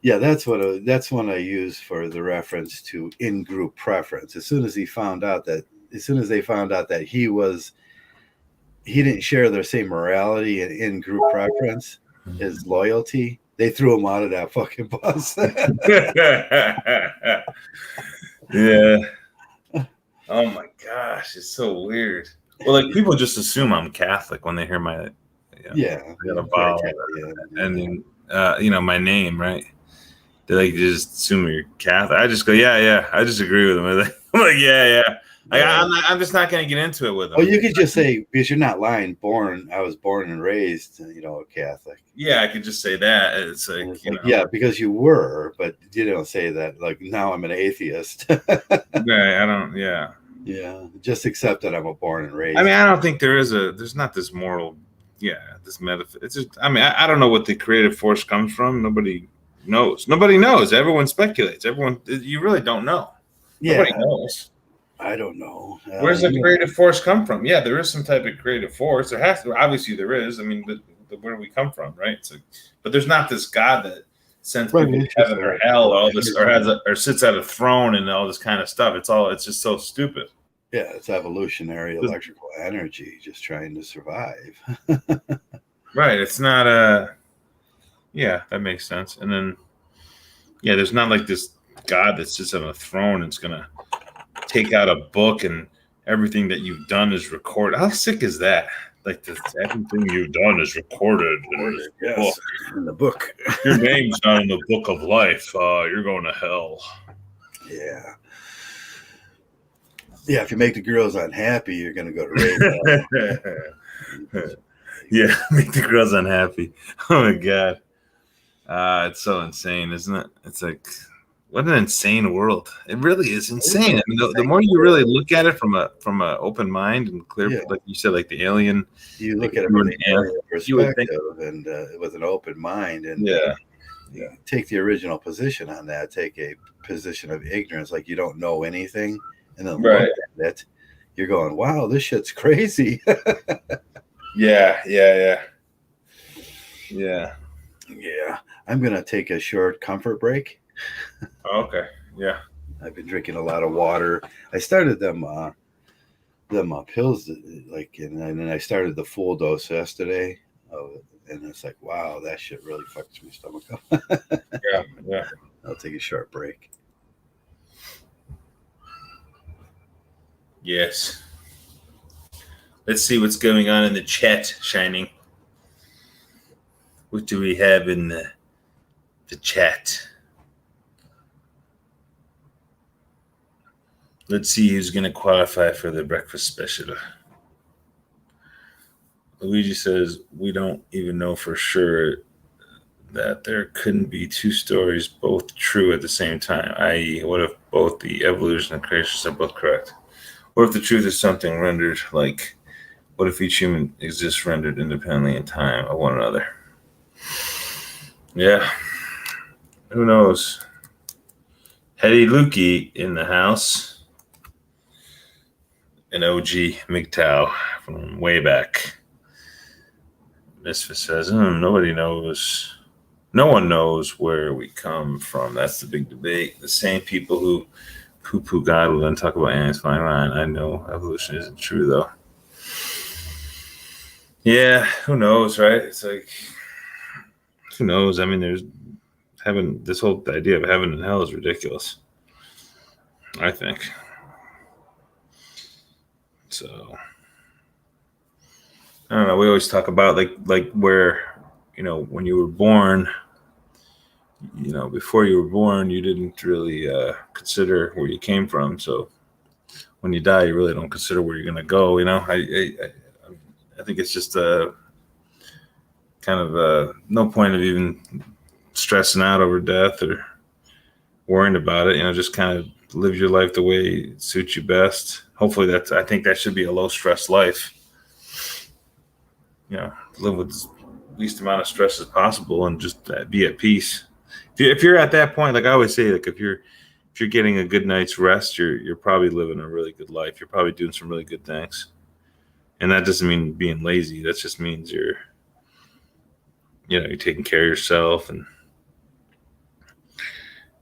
Yeah, that's one I use for the reference to in-group preference. As soon as they found out that he didn't share their same morality and in-group preference, his loyalty, they threw him out of that fucking bus. Yeah. Oh my gosh, it's so weird. Well, like people just assume I'm Catholic when they hear my and then my name, right? They just assume you're Catholic. I just go, yeah. I just agree with them. I'm like, yeah. I'm just not going to get into it with them. Oh, you could just say, because you're not lying. I was born and raised, Catholic. Yeah, I could just say that. It's like, yeah, because you were, but you don't say that. Like now, I'm an atheist. Right, I don't. Yeah. Yeah, just accept that I'm a born and raised. I mean, I don't think there's not this moral, this metaphysical. It's just, I mean, I don't know what the creative force comes from. Nobody knows. Everyone speculates. You really don't know. Yeah. Nobody knows. I don't know. Where's the creative force come from? Yeah, there is some type of creative force. There has to. Obviously, there is. I mean, where do we come from, right? But there's not this God that sends Right. people to It's just heaven or hell, all this, or sits at a throne and all this kind of stuff. It's just so stupid. yeah, it's evolutionary electrical energy just trying to survive. Right. It's not yeah, that makes sense. And then, yeah, there's not like this God that sits on a throne and's gonna take out a book and everything that you've done is recorded. How sick is that? Like everything you've done is recorded in this book. Yes, in the book. Your name's not in the book of life. You're going to hell. Yeah. Yeah, if you make the girls unhappy, you're going to go to rape. Yeah, make the girls unhappy. Oh my god, it's so insane, isn't it? It's like, what an insane world. It really is insane. I mean, the more you really look at it from a open mind and clear, like you said, like the alien. You look at it from the perspective and with an open mind, and you take the original position on that. Take a position of ignorance, like you don't know anything, and then look at it. You're going, "Wow, this shit's crazy." Yeah. I'm gonna take a short comfort break. Okay. Yeah. I've been drinking a lot of water. I started them pills, like, and then I started the full dose yesterday. And it's like, wow, that shit really fucks my stomach up. Yeah. I'll take a short break. Yes. Let's see what's going on in the chat, Shining. What do we have in the chat? Let's see who's going to qualify for the breakfast special. Luigi says, we don't even know for sure that there couldn't be two stories both true at the same time, i.e., what if both the evolution and creation are both correct? What if the truth is something rendered like, what if each human exists rendered independently in time of one another? Yeah. Who knows? Hetty Lukey in the house. An OG Mgtow from way back. Misfit says, nobody knows. No one knows where we come from. That's the big debate. The same people who poo-poo God will then talk about aliens flying around. I know evolution isn't true, though. Yeah, who knows, right? It's like, who knows? I mean, there's heaven. This whole idea of heaven and hell is ridiculous, I think. So, I don't know. We always talk about like where, when you were born, before you were born, you didn't really consider where you came from. So when you die, you really don't consider where you're going to go. I think it's just kind of no point of even stressing out over death or worrying about it. Just kind of live your life the way it suits you best. Hopefully I think that should be a low stress life. Live with the least amount of stress as possible and just be at peace. If you're at that point, like I always say, like if you're getting a good night's rest, you're probably living a really good life. You're probably doing some really good things. And that doesn't mean being lazy. That just means you're taking care of yourself and,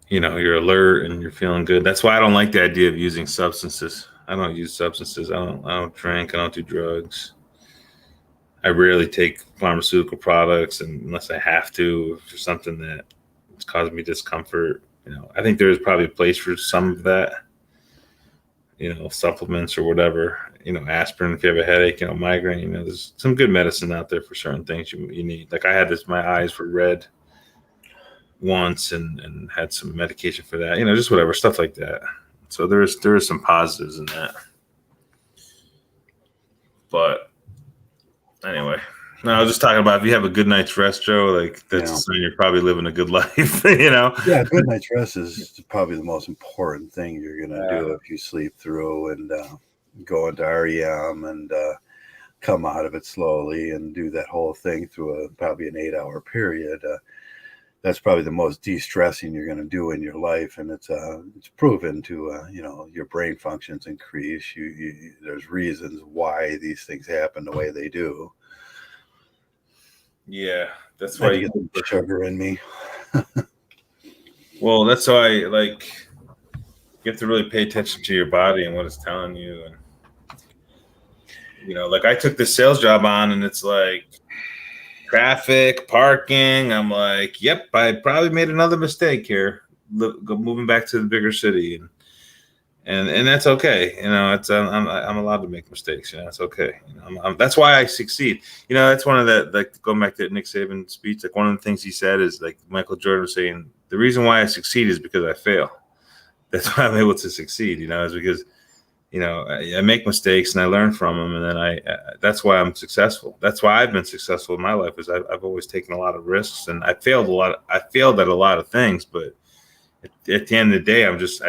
you're alert and you're feeling good. That's why I don't like the idea of using substances. I don't use substances. I don't drink. I don't do drugs. I rarely take pharmaceutical products unless I have to for something that it's causing me discomfort. I think there's probably a place for some of that, supplements or whatever, aspirin if you have a headache, migraine, there's some good medicine out there for certain things you need. Like I had my eyes were red once and had some medication for that, just whatever, stuff like that. So there is some positives in that. But anyway, no, I was just talking about if you have a good night's rest, Joe, like that's a sign you're probably living a good life, Yeah, good night's rest is probably the most important thing you're going to do if you sleep through and go into REM and come out of it slowly and do that whole thing through probably an 8-hour period. That's probably the most de-stressing you're going to do in your life, and it's proven to your brain functions increase. There's reasons why these things happen the way they do. Yeah, that's why you get the sugar in me. Well, that's why like you have to really pay attention to your body and what it's telling you. And like I took this sales job on, and it's like traffic, parking. I'm like, yep, I probably made another mistake here, moving back to the bigger city, and that's okay. It's I'm allowed to make mistakes. It's okay. That's why I succeed. That's one of the, like, going back to Nick Saban's speech. Like, one of the things he said is, like, Michael Jordan was saying, the reason why I succeed is because I fail. That's why I'm able to succeed. Is because I make mistakes and I learn from them, and then that's why I'm successful. That's why I've been successful in my life, is I've always taken a lot of risks, and I failed a lot. I failed at a lot of things, but at the end of the day, I'm just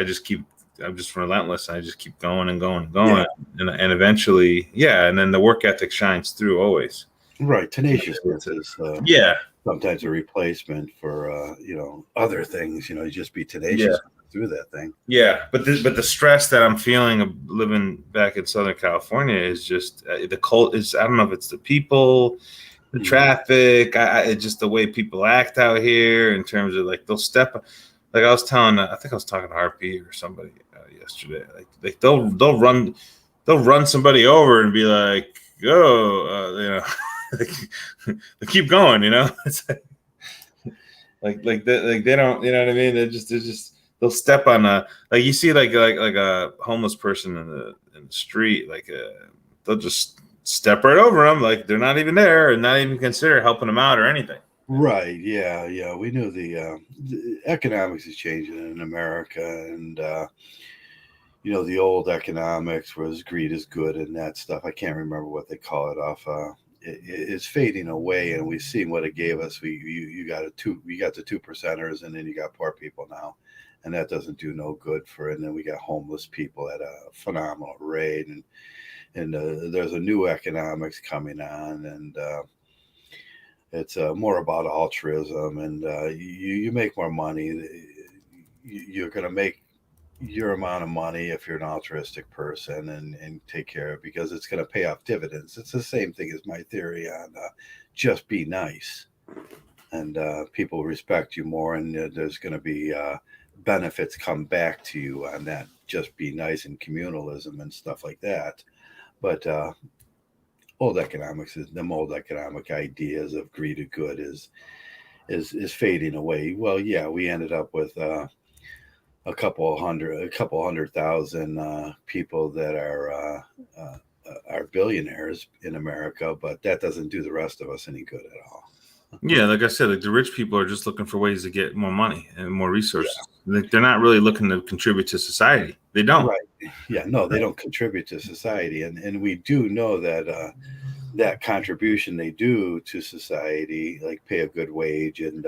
relentless, and I just keep going and going and going, and eventually, and then the work ethic shines through always. Right, tenaciousness is sometimes a replacement for other things. You just be tenacious through that thing. Yeah, but the stress that I'm feeling of living back in Southern California is just the cold. I don't know if it's the people, the traffic, it's just the way people act out here in terms of, like, they'll step. Like, I was telling, I think I was talking to RP or somebody yesterday. Like they'll run somebody over and be like, "Go," they keep going. It's like they don't. You know what I mean? They're just. They'll step on like, you see like a homeless person in the street, like they'll just step right over them, like they're not even there and not even consider helping them out or anything. Right. Yeah. We knew the economics is changing in America, and the old economics was greed is good and that stuff. I can't remember what they call it off. It's fading away, and we've seen what it gave us. You got the 2%ers, and then you got poor people now. And that doesn't do no good and then we got homeless people at a phenomenal rate, and there's a new economics coming on, and it's more about altruism, and you make more money, you're going to make your amount of money if you're an altruistic person, and take care of it, because it's going to pay off dividends. It's the same thing as my theory on just be nice, and people respect you more, and there's going to be benefits come back to you on that. Just be nice and communalism and stuff like that. But old economic ideas of greed good is fading away. Well, we ended up with a couple hundred thousand people that are billionaires in America, but that doesn't do the rest of us any good at all. Yeah, like I said, like, the rich people are just looking for ways to get more money and more resources. Like, they're not really looking to contribute to society. They don't. Right. Yeah, no, they don't contribute to society, and we do know that that contribution they do to society, like pay a good wage, and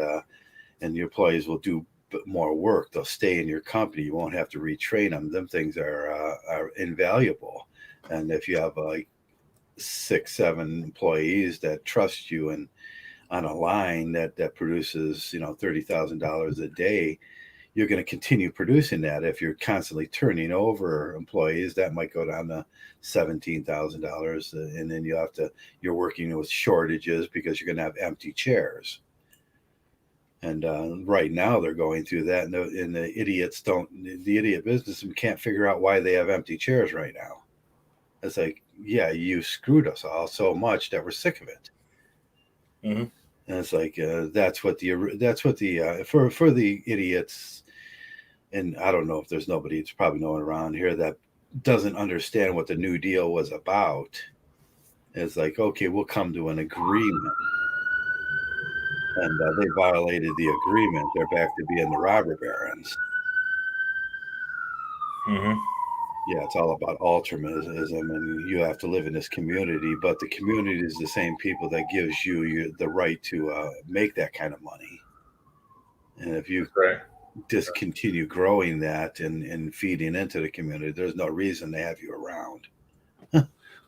your employees will do more work. They'll stay in your company. You won't have to retrain them. Them things are invaluable. And if you have like 6-7 employees that trust you and on a line that produces $30,000 a day, you're going to continue producing that. If you're constantly turning over employees, that might go down to $17,000, and then you're working with shortages because you're going to have empty chairs. And right now they're going through that, and the idiot businessmen can't figure out why they have empty chairs right now. It's like, you screwed us all so much that we're sick of it. Mm-hmm. And it's like that's what the for the idiots, and I don't know if there's nobody. It's probably no one around here that doesn't understand what the New Deal was about. It's like, okay, we'll come to an agreement, and they violated the agreement. They're back to being the robber barons. Mm-hmm. Yeah, it's all about altruism, and you have to live in this community, but the community is the same people that gives you the right to make that kind of money. And if you discontinue growing that and feeding into the community, there's no reason to have you around.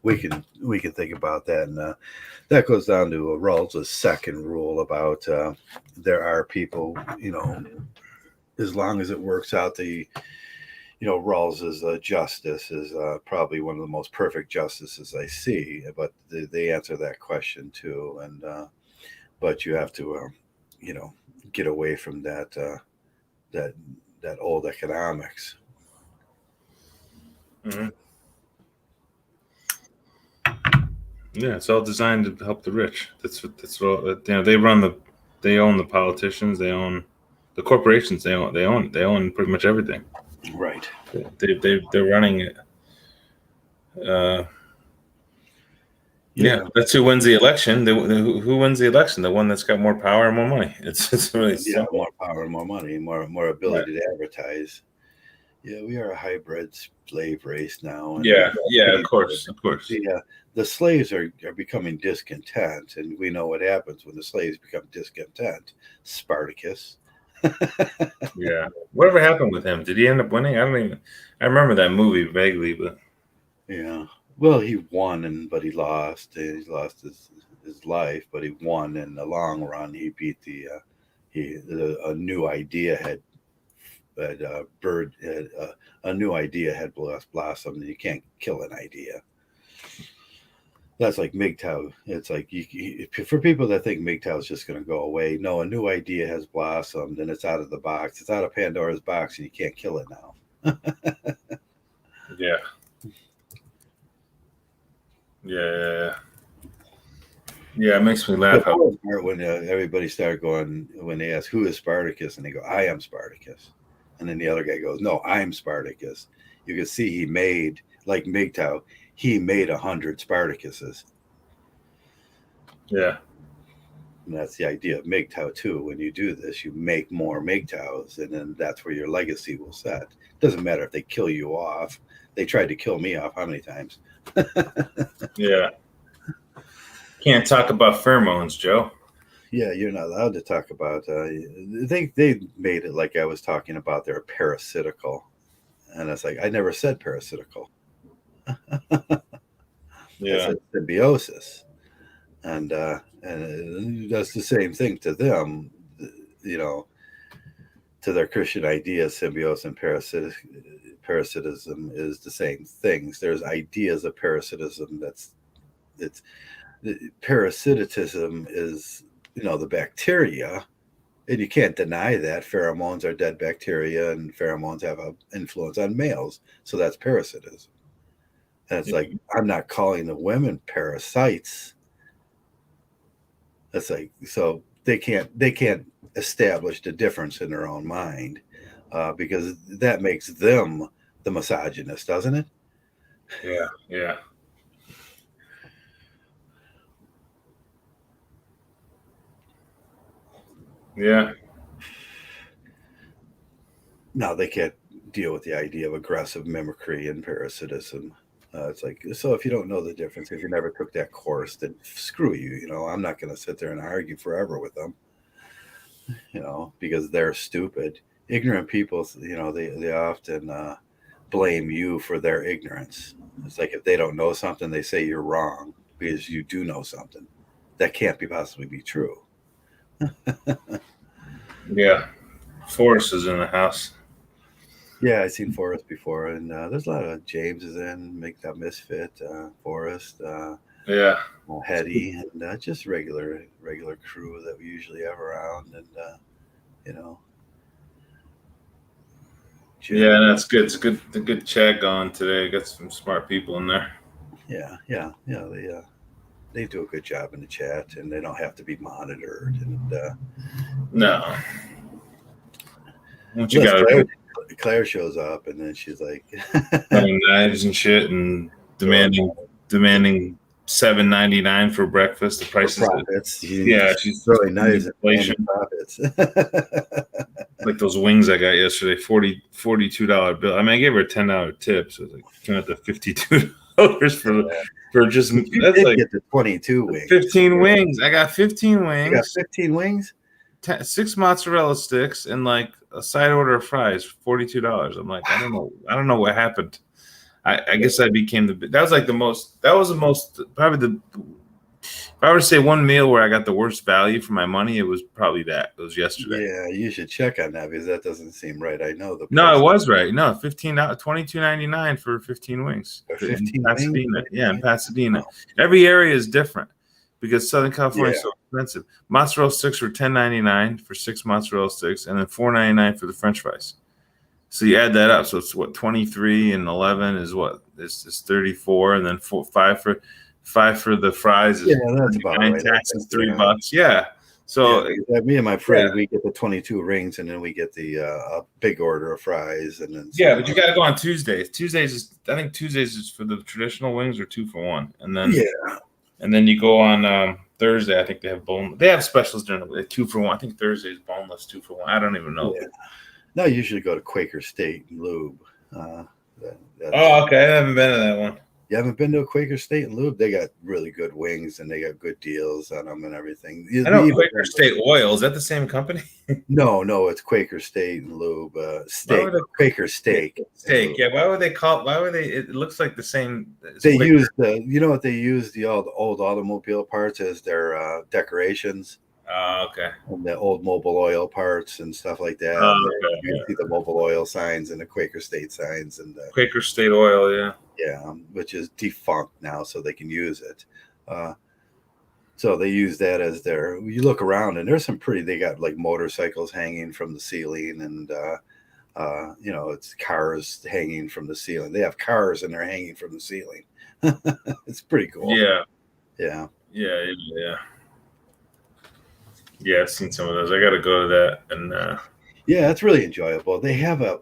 we can think about that, and that goes down to Rawls' second rule about there are people, as long as it works out, Rawls's justice is probably one of the most perfect justices I see, but they answer that question too. And but you have to, get away from that that old economics. Mm-hmm. Yeah, it's all designed to help the rich. That's what they own the politicians, they own the corporations, they own pretty much everything. Right. They're running it. Yeah, that's who wins the election. Who wins the election? The one that's got more power and more money. It's really simple. More power and more money, more ability to advertise. Yeah, we are a hybrid slave race now. And Yeah, of course. The slaves are becoming discontent, and we know what happens when the slaves become discontent. Spartacus. Yeah. Whatever happened with him? Did he end up winning? I remember that movie vaguely, but Yeah. Well, he won, but he lost. He lost his life, but he won in the long run. He beat a new idea had a new idea had blossomed, and you can't kill an idea. That's like Mgtow. It's like for people that think Mgtow is just going to go away. No, a new idea has blossomed, and it's out of the box. It's out of Pandora's box, and you can't kill it now. Yeah. Yeah, it makes me laugh. When everybody started going, when they ask who is Spartacus, and they go, "I am Spartacus," and then the other guy goes, "No, I'm Spartacus." You can see he made, like Mgtow, he made 100 Spartacuses. Yeah, and that's the idea of Mgtow too. When you do this, you make more Mgtows, and then that's where your legacy will set. Doesn't matter if they kill you off. They tried to kill me off how many times? Yeah. Can't talk about pheromones, Joe. Yeah, you're not allowed to talk about. They made it like I was talking about they're parasitical, and it's like I never said parasitical. Yeah, I said symbiosis, and that's the same thing to them. You know, to their Christian ideas, symbiosis and parasitism is the same things. There's ideas of parasitism it's parasitism is, the bacteria, and you can't deny that pheromones are dead bacteria, and pheromones have an influence on males, so that's parasitism. And it's like, I'm not calling the women parasites. That's like, so they can't establish the difference in their own mind, because that makes them the misogynist, doesn't it? Yeah. Now they can't deal with the idea of aggressive mimicry and parasitism. It's like, so if you don't know the difference, if you never took that course, then screw you. I'm not going to sit there and argue forever with them, because they're stupid. Ignorant people, they often blame you for their ignorance. It's like if they don't know something, they say you're wrong because you do know something. That can't possibly be true. Yeah. Forrest is in the house. Yeah, I've seen Forrest before, and there's a lot of Jameses in, Make That Misfit, Forrest, Hetty, and just regular crew that we usually have around, and Jim. Yeah, that's good. It's a good chat going today. Got some smart people in there. Yeah, they do a good job in the chat, and they don't have to be monitored. And no, once you got Claire shows up, and then she's like knives and shit, and demanding $7.99 for breakfast. The price is profits. She's throwing knives and profits. Like those wings I got yesterday, $42 bill. I mean, I gave her a $10 tip, so it's like came out to $52 for just. That's like get the 22 wings. 15 wings. I got 15 wings. You got 15 wings. 6 mozzarella sticks and like a side order of fries, $42. I'm like, I don't know what happened. I guess I became if I were to say one meal where I got the worst value for my money, it was probably that. It was yesterday. Yeah, you should check on that because that doesn't seem right. I know the. No, it was right. No, $22.99 for 15 wings. 15 in Pasadena. wings? Yeah, in Pasadena. Every area is different because Southern California is so expensive. Mozzarella sticks were $10.99 for 6 mozzarella sticks, and then $4.99 for the French fries. So you add that up. So it's what, 23 and 11 is what? It's 34, and then five for the fries is that's about 9 right. taxes, Yeah. $3. Yeah. So me and my friend, we get the 22 rings, and then we get the big order of fries, and then but you got to go on Tuesdays. I think Tuesdays is for the traditional wings or 2 for 1, and then and then you go on Thursday. I think they have bone. They have specials during the 2 for 1. I think Thursday is boneless 2 for 1. I don't even know. Yeah. No, I usually go to Quaker State and Lube. Okay. I haven't been to that one. You haven't been to a Quaker State and Lube? They got really good wings, and they got good deals on them and everything. I know Quaker State Oil. Is that the same company? No, it's Quaker State and Lube. Quaker Steak. Steak. Yeah. Why would they call it? Why would they? It looks like the same. They use you know what they use, the old automobile parts as their decorations. Oh, okay. And the old Mobil Oil parts and stuff like that. Okay. You can see the Mobil Oil signs and the Quaker State signs and the Quaker State Oil, which is defunct now, so they can use it. So they use that as their. You look around and there's some pretty. They got like motorcycles hanging from the ceiling, and it's cars hanging from the ceiling. They have cars and they're hanging from the ceiling. It's pretty cool. Yeah. Yeah, I've seen some of those. I got to go to that, and it's really enjoyable. They have a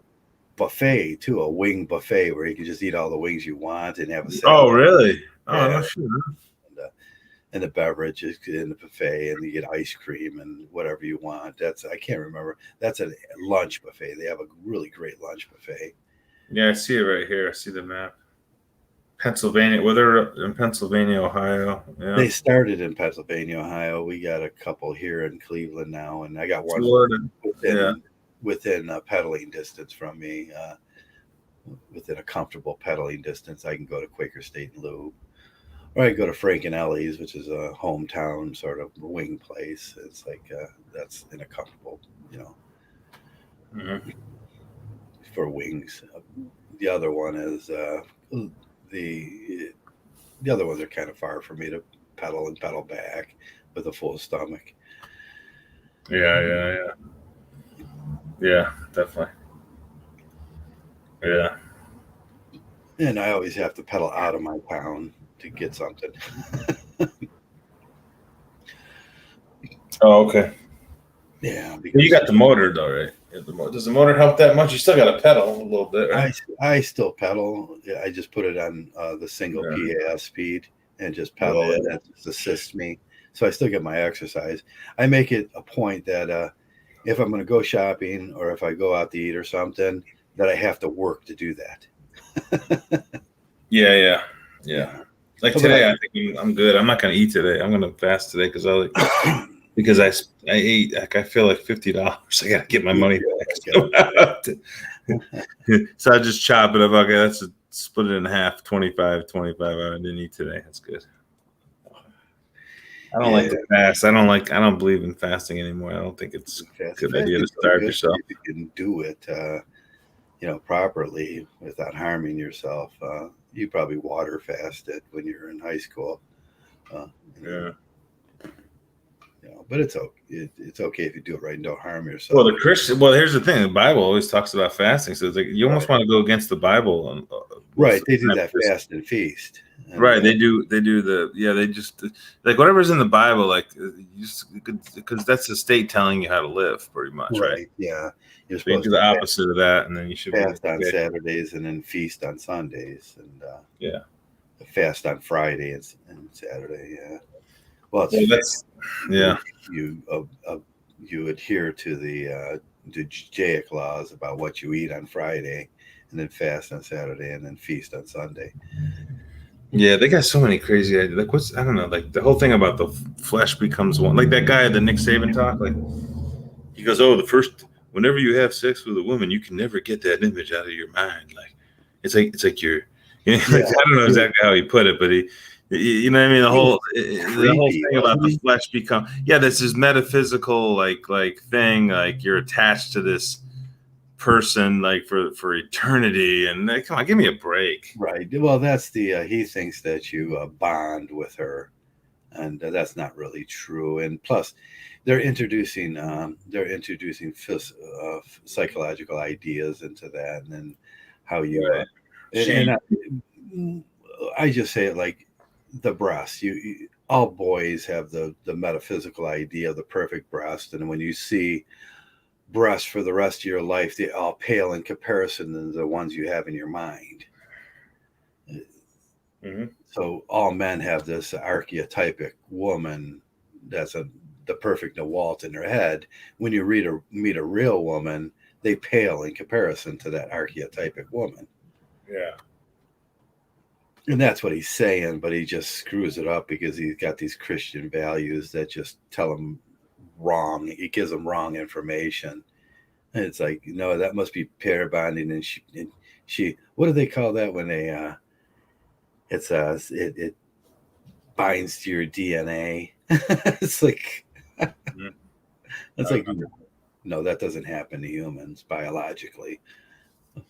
buffet too, a wing buffet where you can just eat all the wings you want and have a salad. Oh, really? Oh, no shit. And the beverages in the buffet, and you get ice cream and whatever you want. I can't remember. That's a lunch buffet. They have a really great lunch buffet. Yeah, I see it right here. I see the map. Pennsylvania. Well, they're in Pennsylvania, Ohio. Yeah. They started in Pennsylvania, Ohio. We got a couple here in Cleveland now, and I got one within pedaling distance from me. Within a comfortable pedaling distance, I can go to Quaker State and Lube, or I go to Frank and Ellie's, which is a hometown sort of wing place. It's like that's in a comfortable, for wings. The other one is the other ones are kind of far for me to pedal back with a full stomach. Yeah, definitely. Yeah. And I always have to pedal out of my town to get something. Oh, okay. Yeah. You got the motor though, right? Does the motor help that much? You still got to pedal a little bit, right? I still pedal. I just put it on the single PAS speed and just pedal it. That just assists me. So I still get my exercise. I make it a point that if I'm going to go shopping or if I go out to eat or something, that I have to work to do that. Yeah. Like today, I think I'm good. I'm not going to eat today. I'm going to fast today because I ate. Like I feel like $50. I got to get my money back. So I just chop it up. Okay, let's split it in half. 25. I didn't eat today. That's good. I don't like to fast. I don't believe in fasting anymore. I don't think it's a good idea to starve yourself. If you can do it, properly without harming yourself. You probably water fasted when you were in high school. But it's okay. It's okay if you do it right and don't harm yourself. Well, here's the thing. The Bible always talks about fasting, so it's like you almost want to go against the Bible. Right, they do that fast and feast. Right, they do they just like whatever's in the Bible, like because that's the state telling you how to live, pretty much, right? Yeah, you're supposed to do the opposite of that, and then you should fast on Saturdays and then feast on Sundays, and fast on Friday and Saturday. Yeah, well, you adhere to the Judaic laws about what you eat on Friday, and then fast on Saturday, and then feast on Sunday. Yeah, they got so many crazy ideas. Like, I don't know, like the whole thing about the flesh becomes one. Like that guy at the Nick Saban talk, like he goes, whenever you have sex with a woman, you can never get that image out of your mind. Like, it's like you're, I don't know exactly how he put it, but you know what I mean? The whole thing about the flesh become, this is metaphysical, like thing, like you're attached to this person like for eternity, and come on, give me a break. Right. Well, that's he thinks that you bond with her and that's not really true. And plus, they're introducing psychological ideas into that, and then how you Right. and Shame. I just say it like the breast. All boys have the metaphysical idea of the perfect breast, and when you see breasts for the rest of your life, they all pale in comparison to the ones you have in your mind. Hmm. So all men have this archetypic woman that's the perfect Nawalt in their head. When you meet a real woman, they pale in comparison to that archetypic woman. Yeah. And that's what he's saying, but he just screws it up because he's got these Christian values that just tell him wrong. He gives them wrong information. And it's like, no, that must be pair bonding. And she what do they call that when they, it binds to your DNA? It's like, Mhm. it's like, no, that doesn't happen to humans biologically. I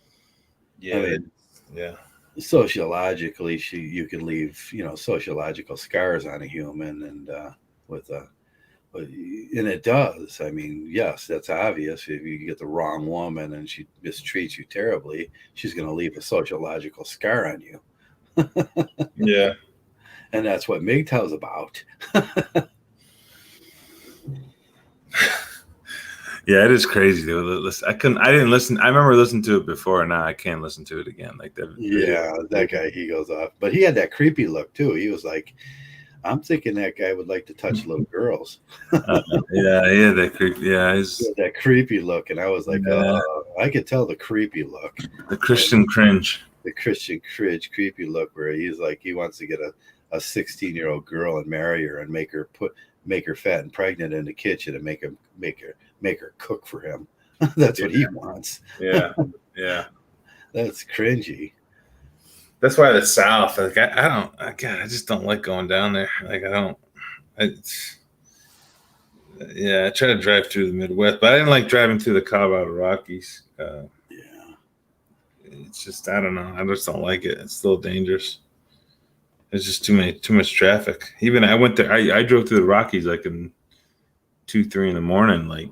Yeah. mean, Yeah. sociologically, you can leave, sociological scars on a human, and with a, and it does. I mean, yes, that's obvious. If you get the wrong woman and she mistreats you terribly, she's going to leave a sociological scar on you, Yeah. and that's what Mgtow's about. Yeah, it is crazy though. Listen, I didn't listen. I remember listening to it before, and now I can't listen to it again. Like that video. Yeah, that guy, he goes off, but he had that creepy look too. He was like, I'm thinking that guy would like to touch little girls. Yeah, yeah, that creep. Yeah, He his had that creepy look, and I was like, yeah, oh, I could tell the creepy look. the Christian cringe. The Christian Cridge creepy look where he's like he wants to get a 16-year-old girl and marry her and make her fat and pregnant in the kitchen and make her cook for him. That's Yeah, what he wants. yeah, yeah. That's cringy. That's why the South. Like I don't. God, I just don't like going down there. Like I don't. I, yeah, I try to drive through the Midwest, but I didn't like driving through the Colorado Rockies. Yeah. It's just I don't know. I just don't like it. It's a little dangerous. There's just too much traffic. Even I went there. I drove through the Rockies like in 2, 3 in the morning. Like,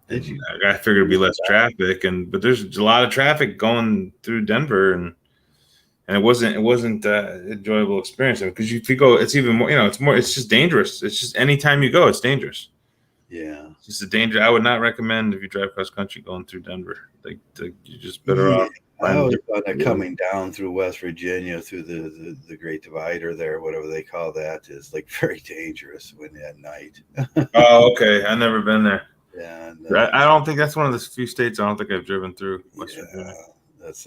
Did and you? I figured it'd be less traffic, but there's a lot of traffic going through Denver, and it wasn't enjoyable experience because if you go, it's even more. It's just dangerous. It's just anytime you go, it's dangerous. Yeah. It's just a danger. I would not recommend if you drive cross country going through Denver. Like you're just better Yeah. off I finding always different thought that roads. coming down through West Virginia through the Great Divider there, whatever they call that, is like very dangerous when at night. Oh, okay. I've never been there. Yeah, and I don't think that's one of the few states I don't think I've driven through West Virginia. yeah, that's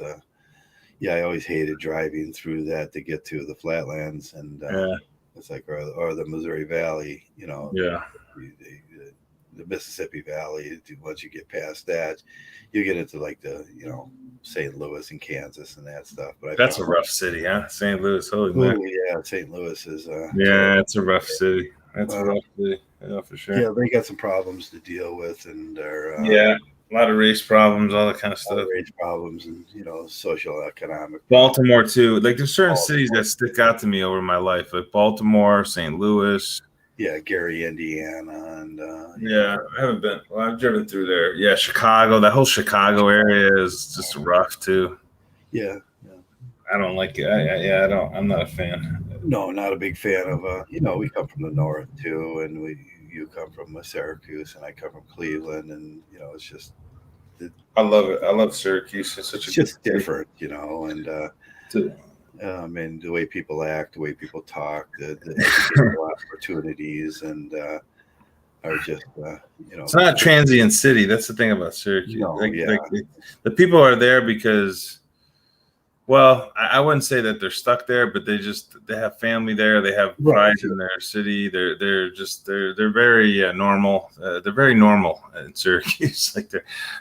yeah. I always hated driving through that to get to the flatlands, and Yeah, it's like or the Missouri Valley, yeah. the Mississippi Valley. Once you get past that, you get into like the St. Louis and Kansas and that stuff. But I That's found, a rough city, huh? St. Louis. Holy man. oh yeah, St. Louis is Yeah, it's a rough city. That's a uh, rough city. Yeah, for sure. yeah, they got some problems to deal with, and they're Yeah, a lot of race problems, all that kind of stuff. outrage problems, and social economic problems. Baltimore too. Like there's certain cities Baltimore, that stick out to me over my life, like Baltimore, St. Louis. yeah, Gary, Indiana, and Yeah, I haven't been. Well, I've driven through there. Yeah, Chicago. That whole Chicago area is just rough too. yeah. I don't like it. Yeah, I don't. I'm not a fan. No, not a big fan of. We come from the north too, and you come from Syracuse, and I come from Cleveland, and it's just I love it. I love Syracuse. It's such it's a good just city. different, and and the way people act, the way people talk, the educational opportunities, and are just It's not a transient city. That's the thing about Syracuse. no, yeah, The people are there because, well, I wouldn't say that they're stuck there, but they have family there. They have right, pride in their city. They're very normal. They're very normal in Syracuse. Like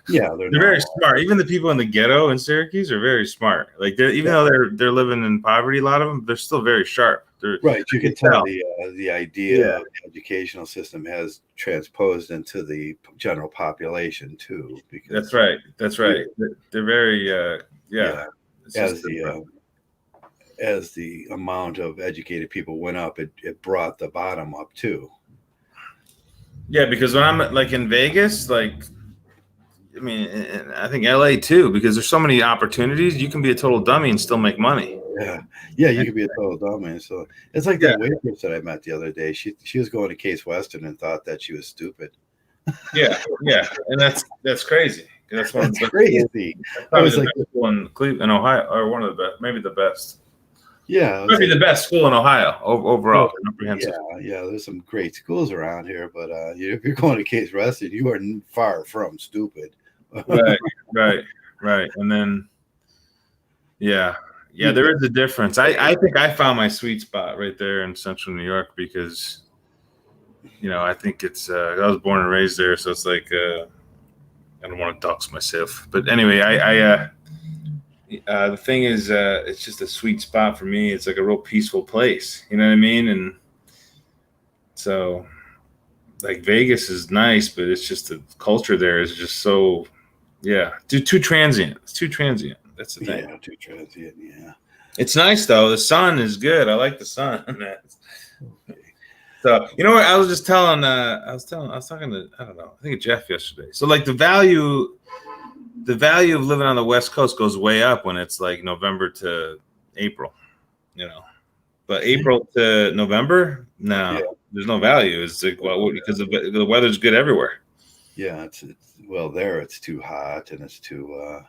yeah, they're they're very normal, smart. Even the people in the ghetto in Syracuse are very smart. Like even yeah. though they're living in poverty, a lot of them, they're still very sharp. Right, you can tell the idea Yeah. of the educational system has transposed into the general population too, because That's right. That's right. They're very yeah. yeah, It's as just different. as the amount of educated people went up, it brought the bottom up too. Yeah, because when I'm like in Vegas, like I mean, and I think LA too, because there's so many opportunities. You can be a total dummy and still make money. Yeah, yeah, you could be a total dumbass. So it's like Yeah, that waitress that I met the other day. She was going to Case Western and thought that she was stupid. yeah, and that's crazy. That's one of That's the best schools. crazy. That's I probably was the like, best school in Cleveland, Ohio, or one of the best, maybe the best. yeah, I was Maybe like, the best school in Ohio well, overall, yeah, comprehensive. yeah. There's some great schools around here, but if you're going to Case Western, you are far from stupid. Right, right, right. And then yeah, there is a difference. I think I found my sweet spot right there in Central New York because I think it's I was born and raised there, so it's like I don't want to dox myself, but anyway, the thing is, it's just a sweet spot for me. It's like a real peaceful place. You know what I mean? And so, like Vegas is nice, but it's just the culture there is just so, yeah, too transient. It's too transient. That's the thing. Yeah, too transient. Yeah. It's nice though. The sun is good. I like the sun. So you know what? I was just telling. I was talking to I don't know. I think Jeff yesterday. So like the value of living on the West Coast goes way up when it's like November to April, but April to November, no, Yeah. there's no value. It's like, well, because the weather's good everywhere. Yeah, it's well there it's too hot and it's too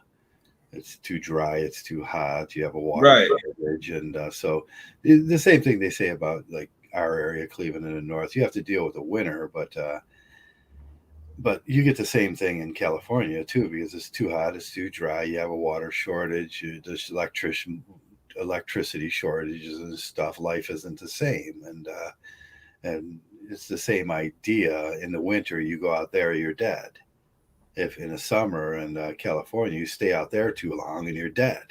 dry, it's too hot. You have a water Right. shortage, and so the same thing they say about like our area, Cleveland in the north. You have to deal with the winter, but you get the same thing in California too because it's too hot, it's too dry. You have a water shortage, there's electricity shortages and stuff. Life isn't the same, and it's the same idea. In the winter, you go out there, you're dead. If in the summer in California, you stay out there too long and you're dead.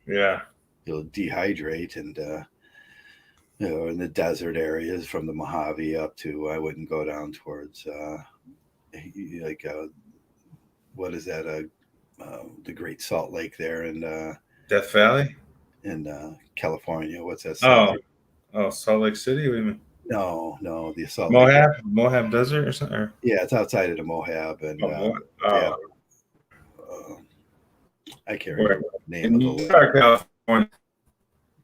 Yeah. You'll dehydrate, and in the desert areas from the Mojave up to I wouldn't go down towards like what is that? The Great Salt Lake there Death Valley. in California. What's that city? Oh, Salt Lake City. What do you mean? No, the Salt Lake. Moab Desert or something. Or? Yeah, it's outside of the Moab, and Oh, uh, I can't remember the name in of the New lake. York, California.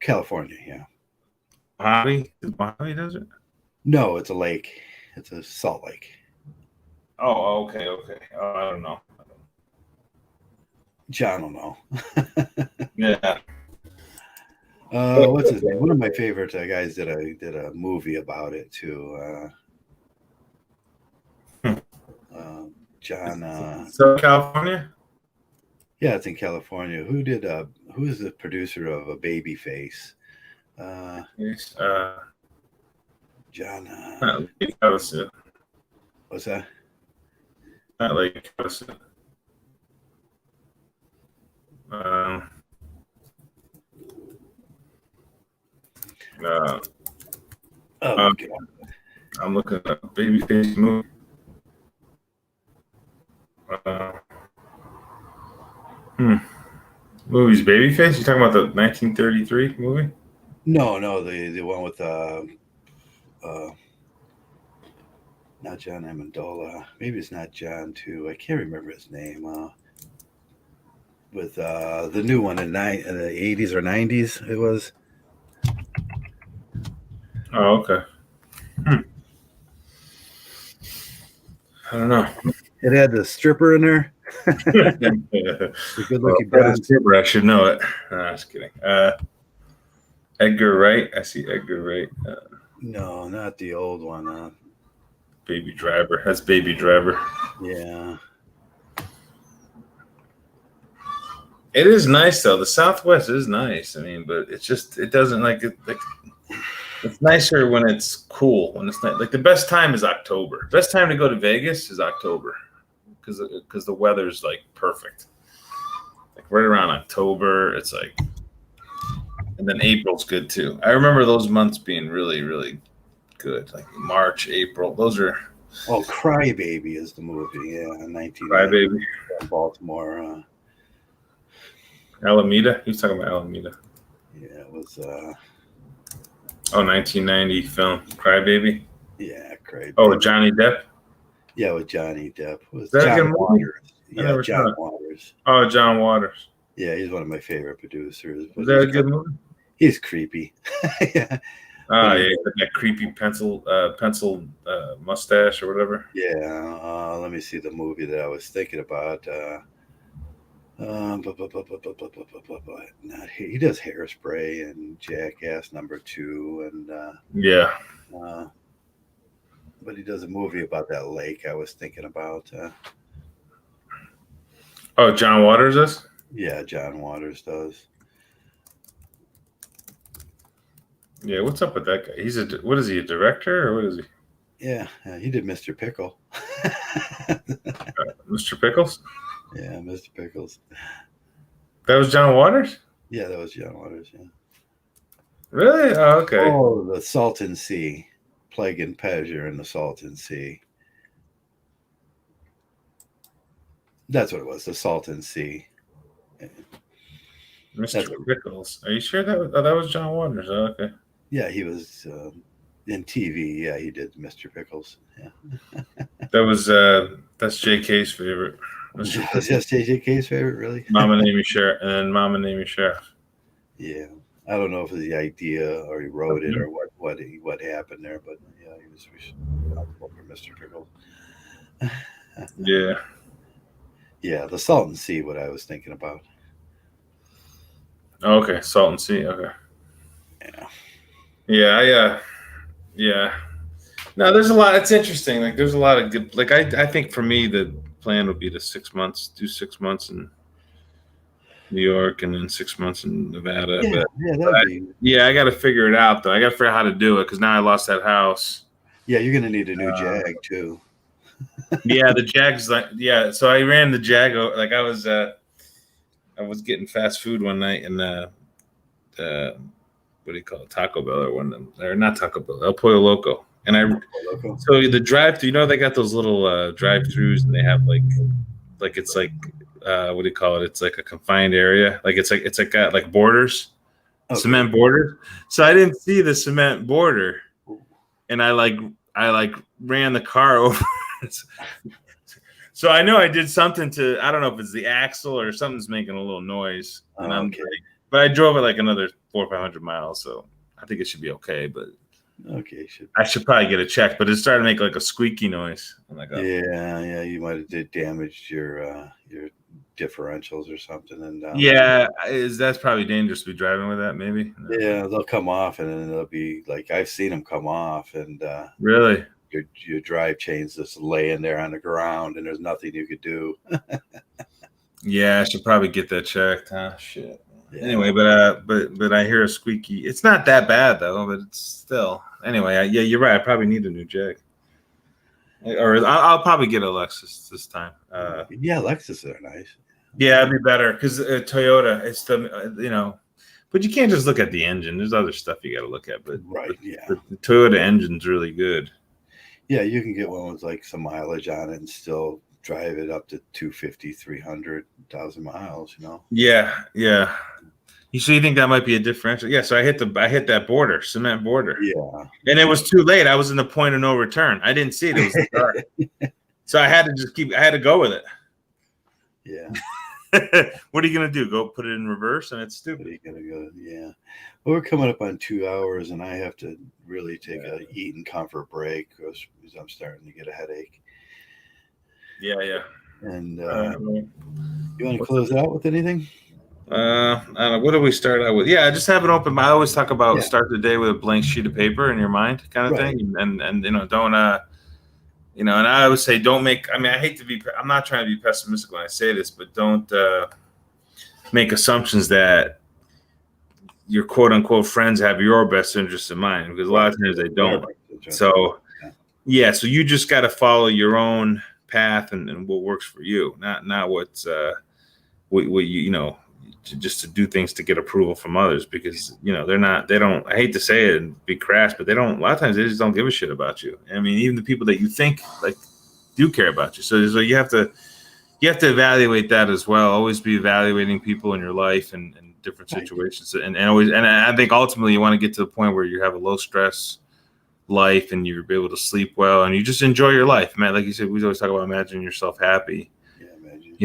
California, yeah. Mojave Desert. No, it's a lake. It's a salt lake. Oh, okay. Oh, I don't know. John will know. Yeah. What's his name? One of my favorite guys did a movie about it too. John. So California. Yeah, it's in California. Who is the producer of a Babyface? Yes. John. Not Lake Havasu. What's that? Not Lake Havasu. Okay. I'm looking at Babyface movie. Movies Babyface? You talking about the 1933 movie? No, the one with not John Amendola. Maybe it's not John too. I can't remember his name. With the new one in the 80s or 90s, it was. Oh, okay. I don't know. It had the stripper in there. The good-looking stripper. I should know it. No, I was kidding. Edgar Wright. I see Edgar Wright. No, not the old one. Baby Driver. That's Baby Driver. Yeah. It is nice though. The Southwest is nice. I mean, but it's just it doesn't like it. Like, it's nicer when it's cool. When it's not like the best time is October. Best time to go to Vegas is October, because the weather's like perfect. Like right around October, it's like, and then April's good too. I remember those months being really, really good. Like March, April. Those are. Oh, Crybaby is the movie. Yeah, 19. Crybaby. Baltimore. Alameda. He's talking about Alameda. Yeah. Yeah, it was. 1990 film, Crybaby. Yeah, great. Oh, Johnny Depp. Yeah, with Johnny Depp. It was Is that a good John movie? Waters. I Yeah, never saw John it. Waters. Oh, John Waters. Yeah, he's one of my favorite producers. Is But that a good movie? he's creepy. Yeah, but Ah, yeah, he's got that creepy pencil mustache or whatever. yeah. Let me see the movie that I was thinking about. Not he does Hairspray and Jackass #2, and Yeah. but he does a movie about that lake I was thinking about. Oh, John Waters is? Yeah, John Waters does. Yeah, what's up with that guy? What is he, a director or what is he? Yeah, he did Mr. Pickle. Mr. Pickles? Yeah, Mr. Pickles. That was John Waters? Yeah, that was John Waters. Yeah. Really? Oh, okay. Oh, the Salton Sea, Plague and Pleasure in the Salton Sea. That's what it was, the Salton Sea. Mr. Pickles. Are you sure that was John Waters? Oh, okay. Yeah, he was in TV. Yeah, he did Mr. Pickles. Yeah. That's JK's favorite. Is that JJK's favorite, really? Mama Name Me Sheriff, and then Mama Name Me Sheriff. Yeah, I don't know if it was the idea or he wrote it or what happened there, but yeah, he was responsible for Mr. Pickles. Yeah. Yeah, the Salton Sea. What I was thinking about. Oh, okay, Salton Sea. Okay. Yeah. Yeah. Yeah. No, there's a lot. It's interesting. Like, there's a lot of good. Like, I think for me, the plan would be to 6 months, do 6 months in New York and then 6 months in Nevada. Yeah, I got to figure it out though. I got to figure out how to do it because now I lost that house. Yeah, you're gonna need a new Jag too. Yeah, the Jag's so I ran the Jag. Like I was getting fast food one night and what do you call it, Taco Bell or not Taco Bell, El Pollo Loco. And so the drive-through, they got those little drive-throughs, and they have like it's like what do you call it? It's like a confined area, like it's got like borders, cement borders. So I didn't see the cement border, and I ran the car over. So I know I did something to, I don't know if it's the axle or something's making a little noise, and but I drove it like another 400 or 500 miles, so I think it should be okay, but. Okay, I should probably get it checked, but it started to make like a squeaky noise. I'm like, oh. Yeah, you might have damaged your differentials or something. And that's probably dangerous to be driving with that, maybe. No. Yeah, they'll come off, and then they'll be like, I've seen them come off, and really, your drive chain's just laying there on the ground, and there's nothing you could do. Yeah, I should probably get that checked. Huh? Shit. Yeah. Anyway, but I hear a squeaky. It's not that bad though, but it's still. Anyway, yeah, you're right. I probably need a new Jag, or I'll probably get a Lexus this time. Yeah, Lexus are nice. Yeah, it'd be better because Toyota. It's the but you can't just look at the engine. There's other stuff you got to look at. But the Toyota engine's really good. Yeah, you can get one with like some mileage on it and still drive it up to 250, 300,000 miles. Yeah. So you think that might be a differential? Yeah. So I hit that border, cement border. Yeah. And it was too late. I was in the point of no return. I didn't see it. It was dark. So I had to go with it. Yeah. What are you gonna do? Go put it in reverse? And it's stupid. What are you gonna go? Yeah. Well, we're coming up on 2 hours, and I have to really take a eat and comfort break because I'm starting to get a headache. Yeah. And you want to close it out with anything? I don't know. What do we start out with? Yeah, just have an open. I always talk about start the day with a blank sheet of paper in your mind, kind of thing, and don't and I always say don't make. I mean, I hate to be. I'm not trying to be pessimistic when I say this, but don't make assumptions that your quote unquote friends have your best interest in mind, because a lot of times they don't. So so you just got to follow your own path and what works for you, not what's what you just to do things to get approval from others, because they don't, I hate to say it and be crass, but a lot of times they just don't give a shit about you. I mean, even the people that you think like do care about you. So you have to evaluate that as well. Always be evaluating people in your life and different situations, and always. And I think ultimately you want to get to the point where you have a low stress life and you're able to sleep well and you just enjoy your life, man. Like you said, we always talk about imagining yourself happy. Yeah, imagine.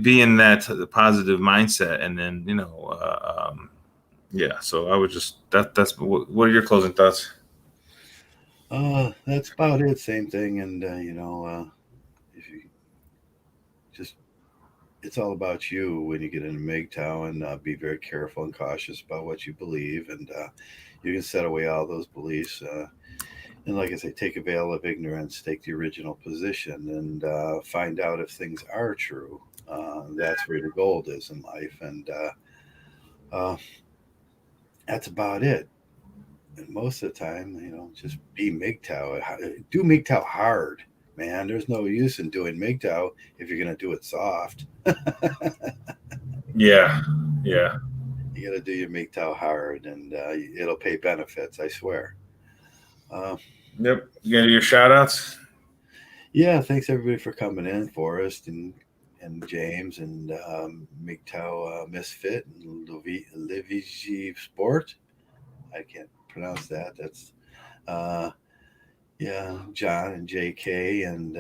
Be in that positive mindset, and then yeah. So I would just that's what are your closing thoughts? That's about it. Same thing, and if you just, it's all about you when you get into Mgtow, and be very careful and cautious about what you believe, and you can set away all those beliefs. And like I say, take a veil of ignorance, take the original position, and find out if things are true. That's where the gold is in life, and uh, that's about it. And most of the time, just be Mgtow. Do Mgtow hard, man. There's no use in doing Mgtow if you're going to do it soft. Yeah, yeah. You got to do your Mgtow hard, and it'll pay benefits, I swear. Uh, Yep. You gonna do your shout outs? yeah, thanks everybody for coming in, Forrest and James and Mgtow Misfit and Livigi Sport. I can't pronounce that. That's yeah, John and JK, and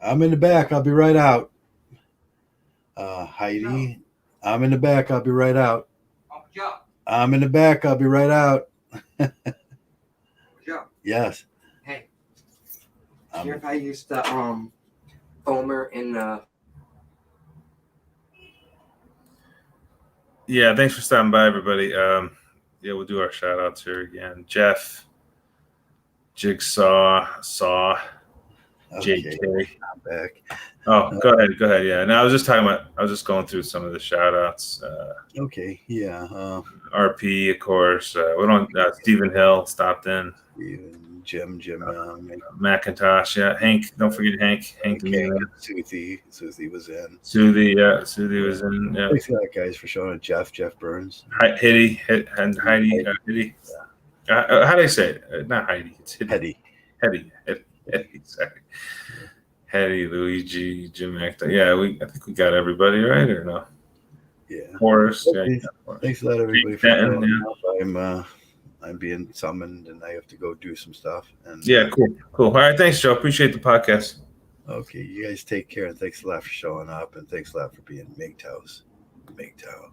I'm in the back. I'll be right out. Heidi, I'm in the back. I'll be right out. I'm in the back. I'll be right out. Yes. Hey, care if I use the foamer in the? Yeah, thanks for stopping by, everybody. Yeah, we'll do our shout outs here again. Jeff, Jigsaw, Saw, Okay. JK. I'm back. Oh, go ahead. Yeah. No, I was just going through some of the shout outs. Okay. Yeah. RP, of course. We don't. Stephen Hill stopped in. Jim, Macintosh. Yeah. Hank. Don't forget Hank. Hank. okay. Susie was in. Susie was in. Yeah. Thanks a lot, guys, for showing it. Jeff Heidi. Heidi. How do I say it? Not Heidi. It's Hetty. Hetty. Sorry. Hetty, Luigi, Jim Mgtow. Yeah, I think we got everybody right, or no? Yeah. Forrest. Okay. Yeah. Thanks a lot, everybody, for showing up. I'm being summoned, and I have to go do some stuff. And yeah, cool. All right, thanks, Joe. Appreciate the podcast. Okay, you guys take care, and thanks a lot for showing up, and thanks a lot for being Mgtows. Mgtow.